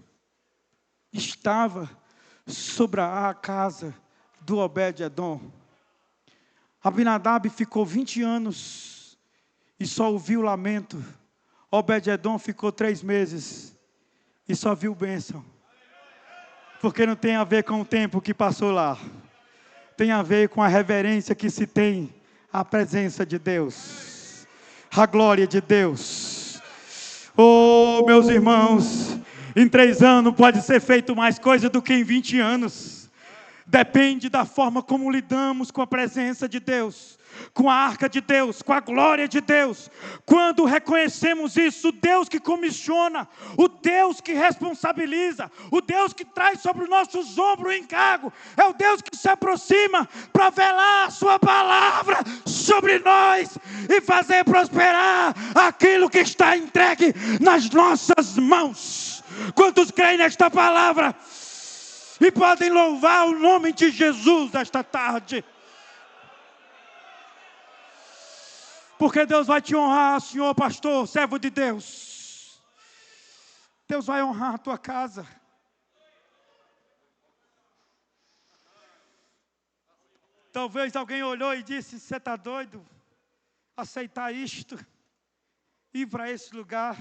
estava sobre a casa do Obed-edom. Abinadab ficou 20 anos e só ouviu lamento. Obed-edom ficou 3 meses e só viu bênção. Porque não tem a ver com o tempo que passou lá. Tem a ver com a reverência que se tem à presença de Deus. A glória de Deus. Oh, meus irmãos, em 3 anos pode ser feito mais coisa do que em 20 anos. depende da forma como lidamos com a presença de Deus, com a arca de Deus, com a glória de Deus. Quando reconhecemos isso, o Deus que comissiona, o Deus que responsabiliza, o Deus que traz sobre os nossos ombros o encargo, é o Deus que se aproxima para velar a sua palavra sobre nós e fazer prosperar aquilo que está entregue nas nossas mãos. Quantos creem nesta palavra e podem louvar o nome de Jesus esta tarde? Porque Deus vai te honrar, senhor pastor, servo de Deus. Deus vai honrar a tua casa. Talvez alguém olhou e disse: você está doido? Aceitar isto? Ir para esse lugar?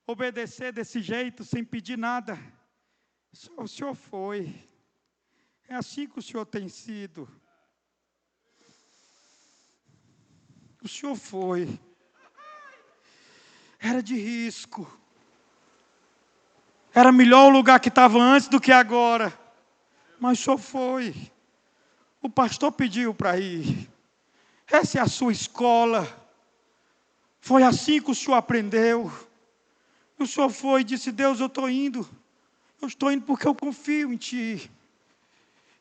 Obedecer desse jeito, sem pedir nada? O senhor foi. É assim que o senhor tem sido. O senhor foi. Era de risco. Era melhor o lugar que estava antes do que agora. Mas o senhor foi. O pastor pediu para ir. Essa é a sua escola. Foi assim que o senhor aprendeu. O senhor foi e disse: Deus, eu estou indo. Eu estou indo porque eu confio em ti.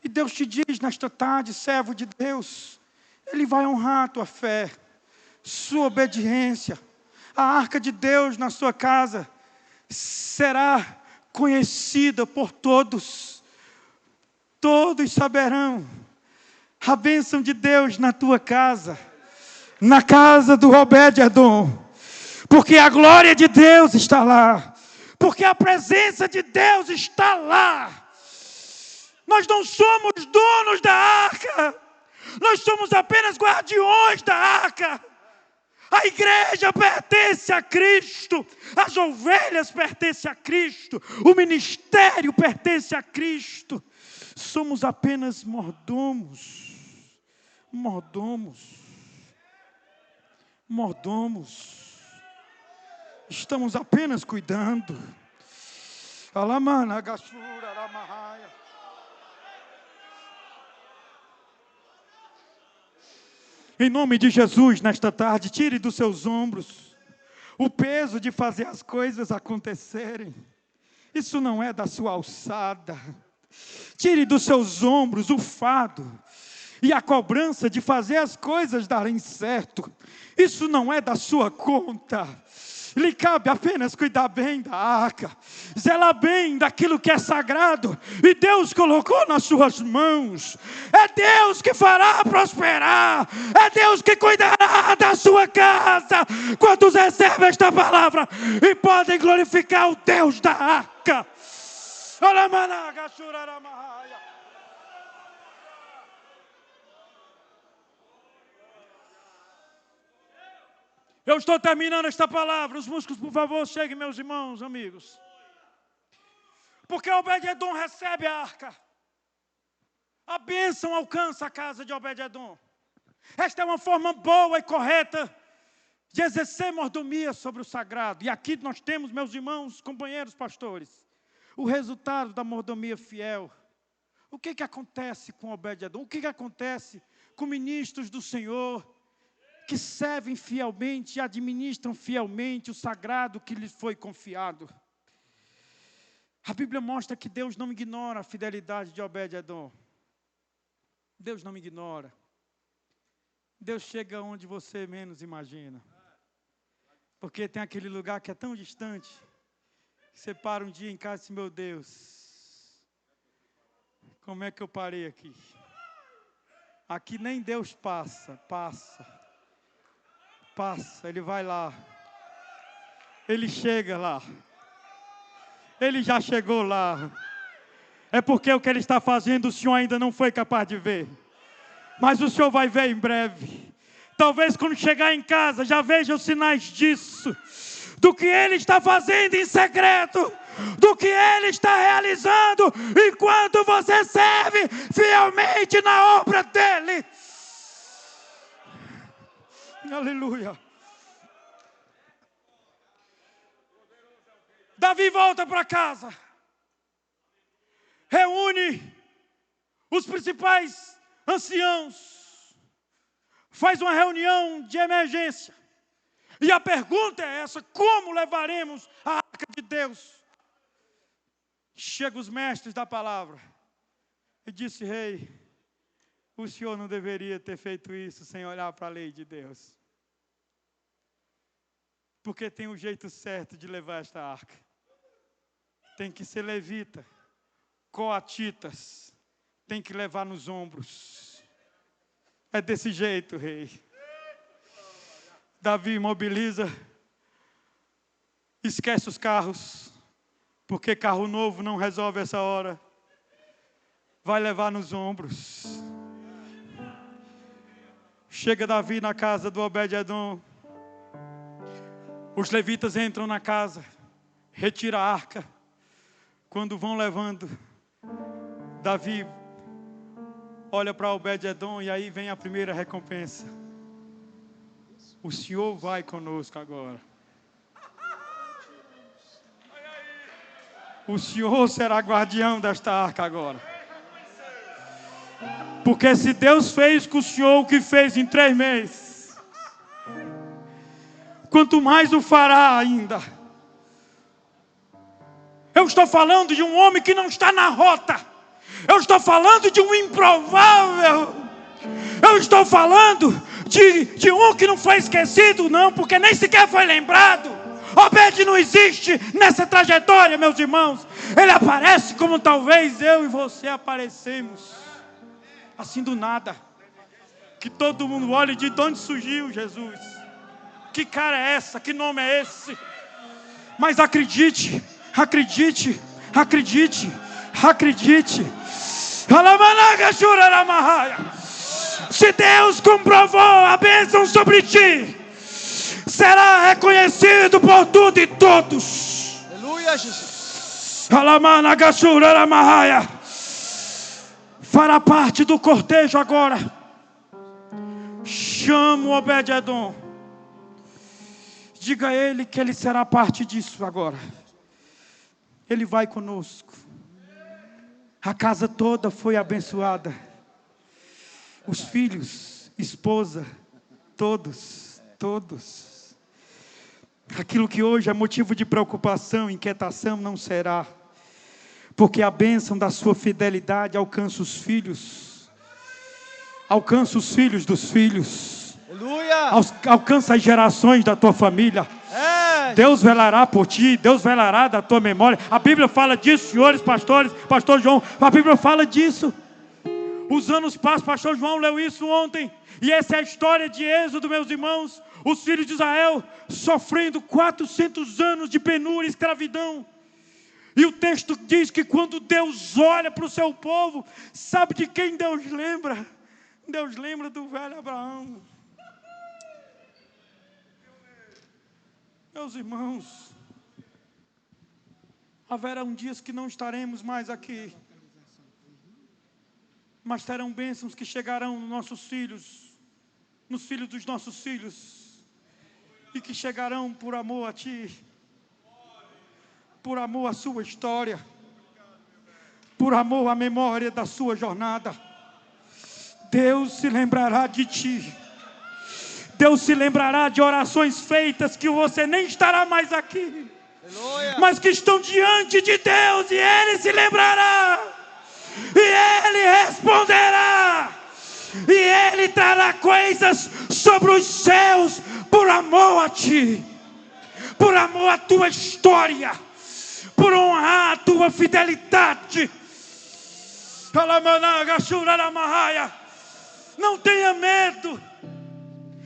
E Deus te diz nesta tarde, servo de Deus, Ele vai honrar a tua fé, sua obediência. A arca de Deus na sua casa será conhecida por todos. Todos saberão a bênção de Deus na tua casa, na casa do Obed-Edom. Porque a glória de Deus está lá. Porque a presença de Deus está lá. Nós não somos donos da arca. Nós somos apenas guardiões da arca. A igreja pertence a Cristo. As ovelhas pertencem a Cristo. O ministério pertence a Cristo. Somos apenas mordomos. Mordomos. Estamos apenas cuidando. Alamana, gachura, alamahaya. Em nome de Jesus, nesta tarde, tire dos seus ombros o peso de fazer as coisas acontecerem. Isso não é da sua alçada. Tire dos seus ombros o fardo e a cobrança de fazer as coisas darem certo. Isso não é da sua conta. Lhe cabe apenas cuidar bem da arca, zelar bem daquilo que é sagrado, e Deus colocou nas suas mãos. É Deus que fará prosperar, é Deus que cuidará da sua casa. Quantos recebem esta palavra e podem glorificar o Deus da arca? Eu estou terminando esta palavra. Os músicos, por favor, cheguem, meus irmãos, amigos. Porque Obed-Edom recebe a arca. A bênção alcança a casa de Obed-Edom. Esta é uma forma boa e correta de exercer mordomia sobre o sagrado. E aqui nós temos, meus irmãos, companheiros pastores, o resultado da mordomia fiel. O que acontece com Obed-Edom? O que acontece com ministros do Senhor que servem fielmente e administram fielmente o sagrado que lhes foi confiado? A Bíblia mostra que Deus não ignora a fidelidade de Obed-Edom. Deus não me ignora. Deus chega onde você menos imagina. Porque tem aquele lugar que é tão distante, que você para um dia em casa e diz: meu Deus, como é que eu parei aqui? Aqui nem Deus passa, Ele vai lá. Ele chega lá. Ele já chegou lá. É porque o que Ele está fazendo o Senhor ainda não foi capaz de ver. Mas o Senhor vai ver em breve. Talvez quando chegar em casa já veja os sinais disso. Do que Ele está fazendo em secreto. Do que Ele está realizando enquanto você serve fielmente na obra dEle. Aleluia. Davi volta para casa. Reúne os principais anciãos, faz uma reunião de emergência. E a pergunta é essa: como levaremos a arca de Deus? Chegam os mestres da palavra e disse: rei, o senhor não deveria ter feito isso sem olhar para a lei de Deus. Porque tem um jeito certo de levar esta arca. Tem que ser levita, coatitas, tem que levar nos ombros. É desse jeito, rei. Davi mobiliza, esquece os carros, porque carro novo não resolve essa hora. Vai levar nos ombros. Chega Davi na casa do Obed-edom. Os levitas entram na casa, retira a arca. Quando vão levando, Davi olha para Obed-edom e aí vem a primeira recompensa. O Senhor vai conosco agora. O Senhor será guardião desta arca agora. Porque se Deus fez com o Senhor o que fez em 3 meses, quanto mais o fará ainda. Eu estou falando de um homem que não está na rota. Eu estou falando de um improvável. Eu estou falando de um que não foi esquecido, não, porque nem sequer foi lembrado. Obed não existe nessa trajetória, meus irmãos. Ele aparece como talvez eu e você aparecemos, assim do nada. Que todo mundo olha e diz: de onde surgiu Jesus? Que cara é essa? Que nome é esse? Mas acredite, acredite, acredite, acredite. Se Deus comprovou a bênção sobre ti, será reconhecido por tudo e todos. Aleluia, Jesus. Fará parte do cortejo agora. Chama o Obed-edom. Diga a ele que ele será parte disso agora. Ele vai conosco. A casa toda foi abençoada. Os filhos, esposa, todos. Aquilo que hoje é motivo de preocupação, inquietação, não será. Porque a bênção da sua fidelidade alcança os filhos. Alcança os filhos dos filhos. Aleluia. Alcança as gerações da tua família. Deus velará por ti, Deus velará da tua memória. A Bíblia fala disso, senhores pastores, pastor João, a Bíblia fala disso. Os anos passam, pastor João leu isso ontem, e essa é a história de Êxodo, meus irmãos. Os filhos de Israel sofrendo 400 anos de penúria e escravidão. E o texto diz que quando Deus olha para o seu povo, sabe de quem Deus lembra? Deus lembra do velho Abraão. Meus irmãos, haverão dias que não estaremos mais aqui, mas terão bênçãos que chegarão nos nossos filhos, nos filhos dos nossos filhos, e que chegarão por amor a ti, por amor à sua história, por amor à memória da sua jornada. Deus se lembrará de ti. Deus se lembrará de orações feitas que você nem estará mais aqui. Aleluia. Mas que estão diante de Deus, e Ele se lembrará, e Ele responderá, e Ele trará coisas sobre os céus por amor a ti, por amor à tua história, por honrar a tua fidelidade. Não tenha medo.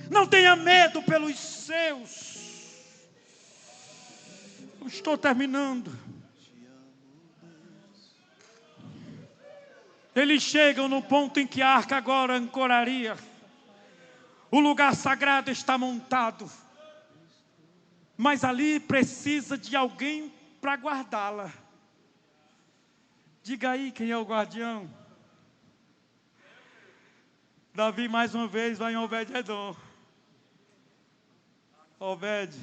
Não tenha medo pelos seus. Eu estou terminando. Eles chegam no ponto em que a arca agora ancoraria. O lugar sagrado está montado. Mas ali precisa de alguém para guardá-la. Diga aí quem é o guardião. Davi mais uma vez vai em Obed-edom. Obed,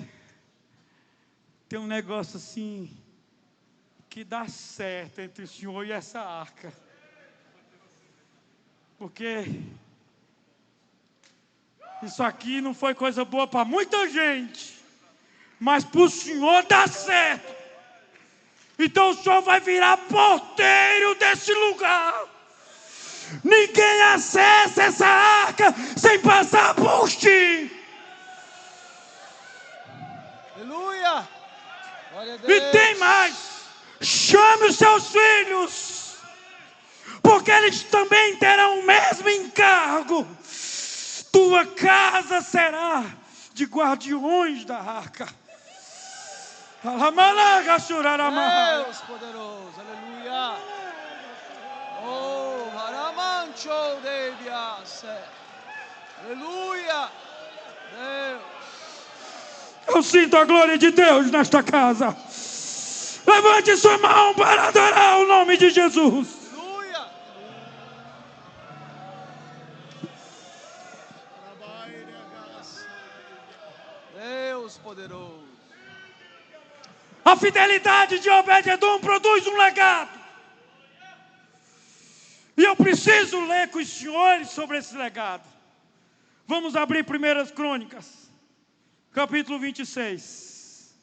tem um negócio assim que dá certo entre o Senhor e essa arca. Porque isso aqui não foi coisa boa para muita gente, mas para o senhor dá certo. Então o senhor vai virar porteiro desse lugar. Ninguém acessa essa arca sem passar por ti. Aleluia. Glória a Deus. E tem mais. Chame os seus filhos, porque eles também terão o mesmo encargo. Tua casa será de guardiões da arca. Deus poderoso, aleluia. Oh, haramancho deviase. Aleluia. Deus. Eu sinto a glória de Deus nesta casa. Levante sua mão para adorar o nome de Jesus. Aleluia. Deus poderoso. A fidelidade de Obed-Edom produz um legado. E eu preciso ler com os senhores sobre esse legado. Vamos abrir 1 Crônicas, capítulo 26,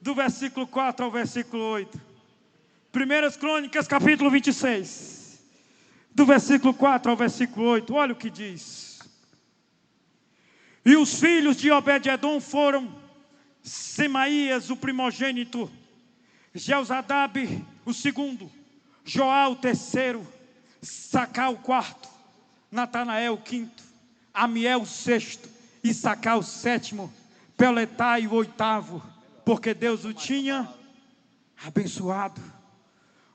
do versículo 4 ao versículo 8. 1 Crônicas, capítulo 26, do versículo 4 ao versículo 8. Olha o que diz. E os filhos de Obed-Edom foram Semaías, o primogênito, Jeozadab, o segundo, Joá, o terceiro, Sacá, o quarto, Natanael, o quinto, Amiel, o sexto, Issacar, o sétimo, Peletai, o oitavo, porque Deus o tinha abençoado.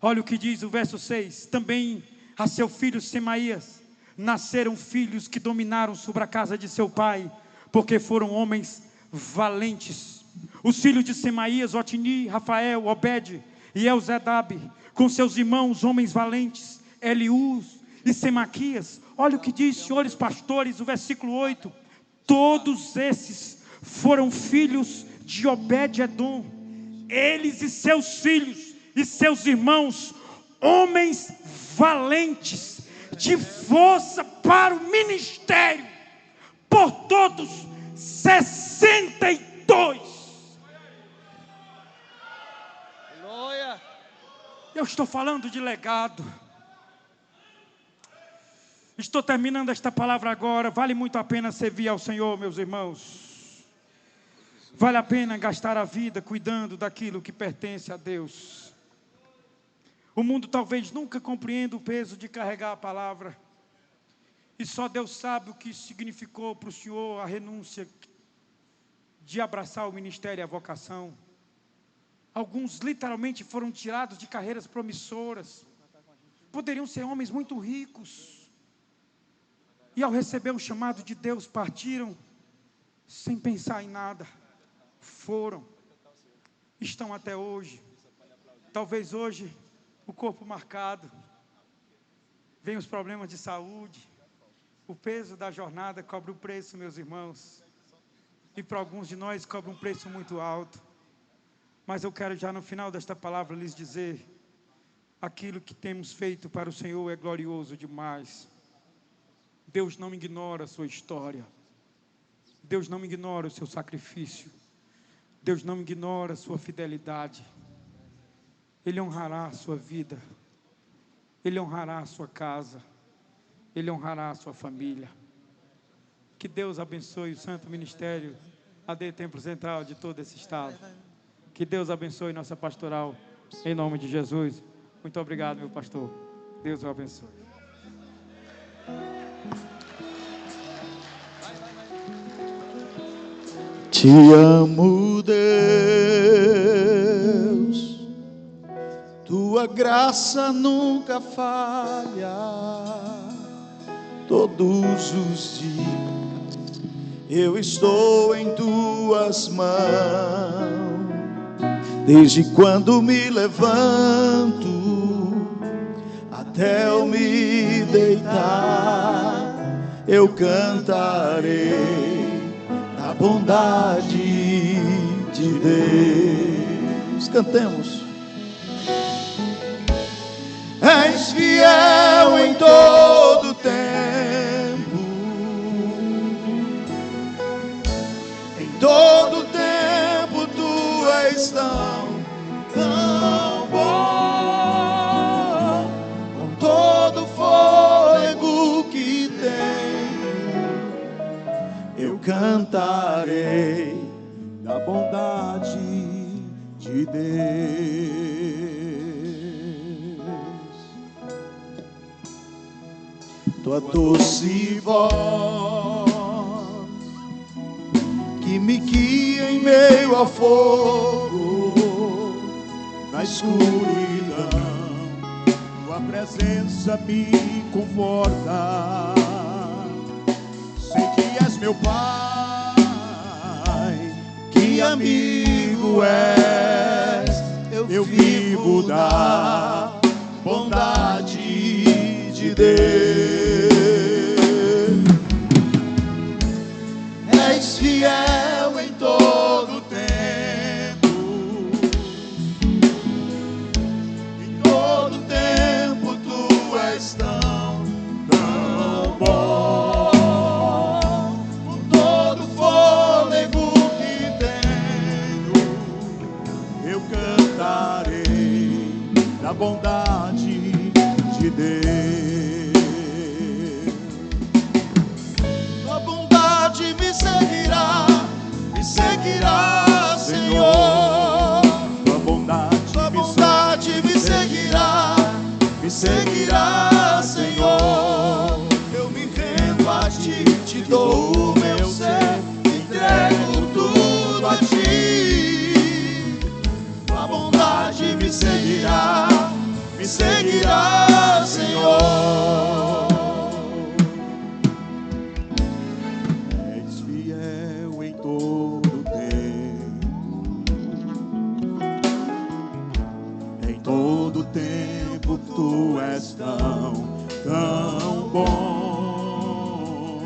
Olha o que diz o verso 6. Também a seu filho Semaías nasceram filhos que dominaram sobre a casa de seu pai, porque foram homens valentes. Os filhos de Semaías, Otni, Rafael, Obed e Elzedab, com seus irmãos, homens valentes, Eliú e Semaquias. Olha o que diz, senhores pastores, o versículo 8. Todos esses foram filhos de Obed-Edom. Eles e seus filhos e seus irmãos, homens valentes, de força para o ministério. Por todos, 62. Glória. Eu estou falando de legado. Estou terminando esta palavra agora. Vale muito a pena servir ao Senhor, meus irmãos. Vale a pena gastar a vida cuidando daquilo que pertence a Deus. O mundo talvez nunca compreenda o peso de carregar a palavra. E só Deus sabe o que significou para o Senhor a renúncia de abraçar o ministério e a vocação. Alguns literalmente foram tirados de carreiras promissoras. Poderiam ser homens muito ricos. E ao receber o chamado de Deus, partiram sem pensar em nada. Foram. Estão até hoje. Talvez hoje, o corpo marcado. Vem os problemas de saúde. O peso da jornada cobra o preço, meus irmãos. E para alguns de nós cobra um preço muito alto. Mas eu quero já no final desta palavra lhes dizer: aquilo que temos feito para o Senhor é glorioso demais. Deus não ignora a sua história. Deus não ignora o seu sacrifício. Deus não ignora a sua fidelidade. Ele honrará a sua vida. Ele honrará a sua casa. Ele honrará a sua família. Que Deus abençoe o santo ministério AD Templo Central de todo esse estado. Que Deus abençoe nossa pastoral, em nome de Jesus. Muito obrigado, meu pastor. Deus o abençoe. Te amo, Deus, tua graça nunca falha. Todos os dias eu estou em tuas mãos. Desde quando me levanto até eu me deitar, eu cantarei a bondade de Deus. Cantemos. És fiel em todo tempo, tão bom, com todo o fôlego que tenho, eu cantarei da bondade de Deus. Tua doce voz que me guia em meio ao fogo, na escuridão, tua presença me conforta. Sei que és meu Pai, que amigo és, eu vivo da bondade de Deus. És fiel em todo tempo, em todo tempo tu és tão bom, com todo o fôlego que tenho, eu cantarei da bondade de Deus. Tua bondade me seguirá, Senhor. Tua bondade me seguirá, Senhor. Eu me rendo a ti, te dou o meu ser, entrego tudo a ti. Tua bondade me seguirá, Senhor. És fiel em todo tempo tu és tão bom,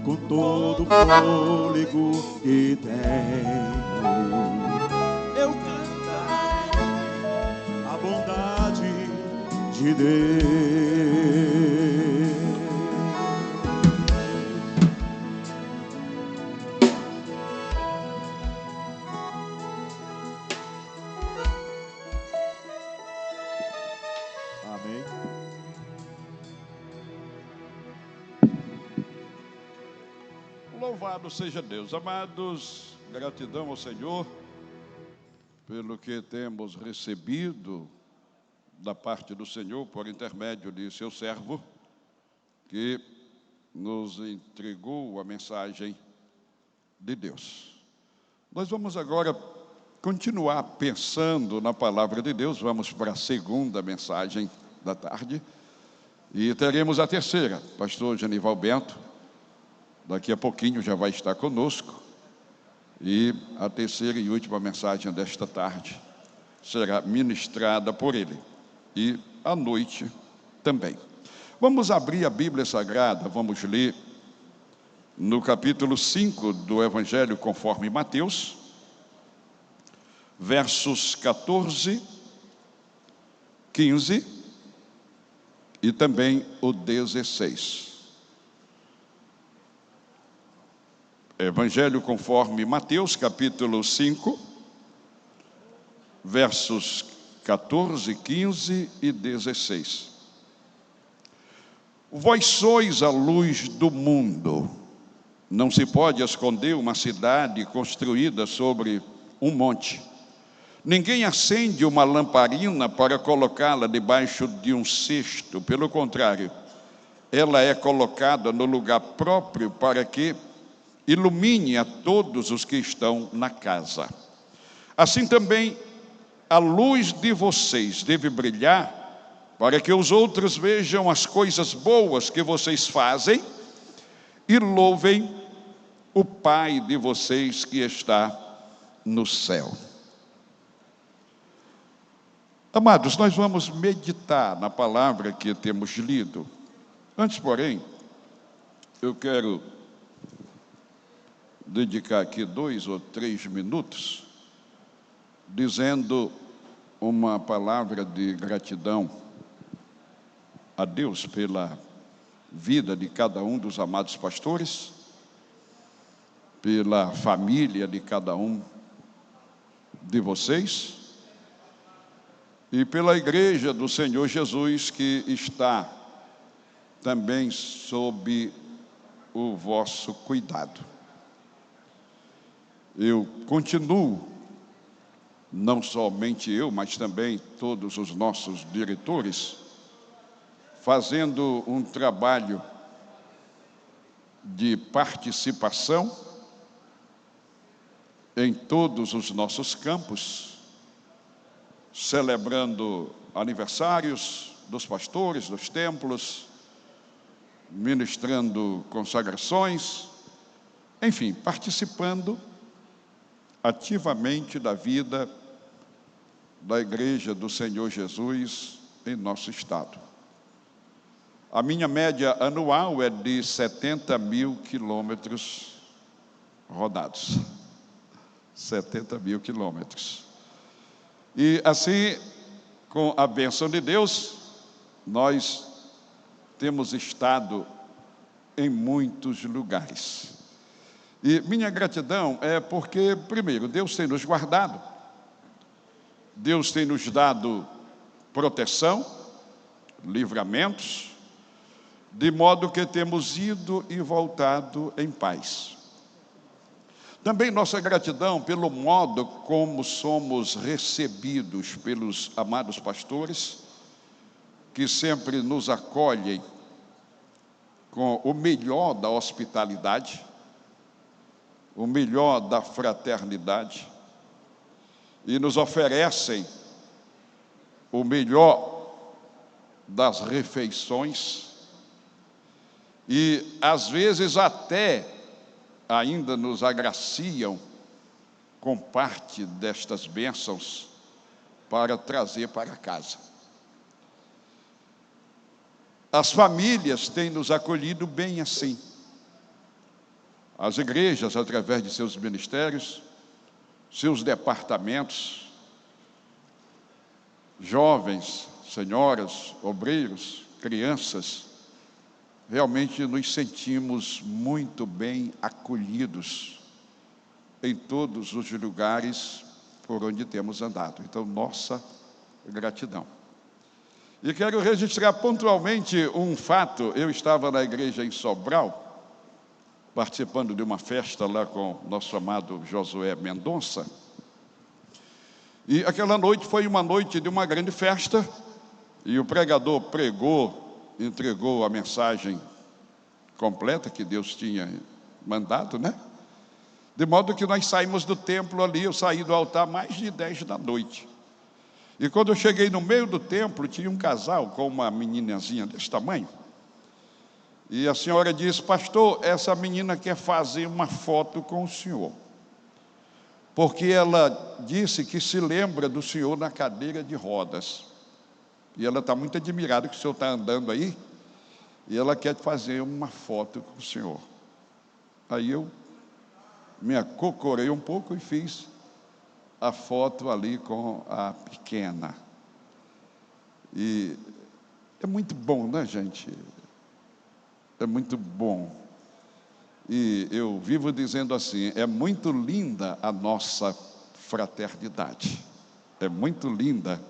com todo o fôlego que tenho, eu cantarei a bondade de Deus. Amém. Louvado seja Deus. Amados, gratidão ao Senhor pelo que temos recebido da parte do Senhor por intermédio de seu servo, que nos entregou a mensagem de Deus. Nós vamos agora continuar pensando na palavra de Deus. Vamos para a segunda mensagem da tarde e teremos a terceira. Pastor Genival Bento daqui a pouquinho já vai estar conosco, e a terceira e última mensagem desta tarde será ministrada por ele, e à noite também. Vamos abrir a Bíblia Sagrada, vamos ler no capítulo 5 do Evangelho conforme Mateus, versos 14, 15 e também o 16. Evangelho conforme Mateus, capítulo 5, versos 14, 15 e 16. Vós sois a luz do mundo. Não se pode esconder uma cidade construída sobre um monte. Ninguém acende uma lamparina para colocá-la debaixo de um cesto. Pelo contrário, ela é colocada no lugar próprio para que ilumine a todos os que estão na casa. Assim também, a luz de vocês deve brilhar para que os outros vejam as coisas boas que vocês fazem e louvem o Pai de vocês que está no céu. Amados, nós vamos meditar na palavra que temos lido. Antes, porém, eu quero dedicar aqui 2 ou 3 minutos dizendo uma palavra de gratidão a Deus pela vida de cada um dos amados pastores, pela família de cada um de vocês e pela Igreja do Senhor Jesus, que está também sob o vosso cuidado. Eu continuo, não somente eu, mas também todos os nossos diretores, fazendo um trabalho de participação em todos os nossos campos, celebrando aniversários dos pastores, dos templos, ministrando consagrações, enfim, participando ativamente da vida da Igreja do Senhor Jesus em nosso estado. A minha média anual é de 70 mil quilômetros rodados. 70 mil quilômetros. E assim, com a bênção de Deus, nós temos estado em muitos lugares. E minha gratidão é porque, primeiro, Deus tem nos guardado, Deus tem nos dado proteção, livramentos, de modo que temos ido e voltado em paz. Também nossa gratidão pelo modo como somos recebidos pelos amados pastores, que sempre nos acolhem com o melhor da hospitalidade, o melhor da fraternidade, e nos oferecem o melhor das refeições, e às vezes até ainda nos agraciam com parte destas bênçãos para trazer para casa. As famílias têm nos acolhido bem assim. As igrejas, através de seus ministérios, seus departamentos, jovens, senhoras, obreiros, crianças, realmente nos sentimos muito bem acolhidos em todos os lugares por onde temos andado. Então, nossa gratidão. E quero registrar pontualmente um fato. Eu estava na igreja em Sobral, participando de uma festa lá com nosso amado Josué Mendonça. E aquela noite foi uma noite de uma grande festa, e o pregador pregou, entregou a mensagem completa que Deus tinha mandado, né? De modo que nós saímos do templo ali, eu saí do altar mais de 10 da noite. E quando eu cheguei no meio do templo, tinha um casal com uma meninazinha desse tamanho. E a senhora disse: pastor, essa menina quer fazer uma foto com o senhor, porque ela disse que se lembra do senhor na cadeira de rodas. E ela está muito admirada que o senhor está andando aí, e ela quer fazer uma foto com o senhor. Aí eu me acocorei um pouco e fiz a foto ali com a pequena. E é muito bom, né, gente? É muito bom. E eu vivo dizendo assim: é muito linda a nossa fraternidade. É muito linda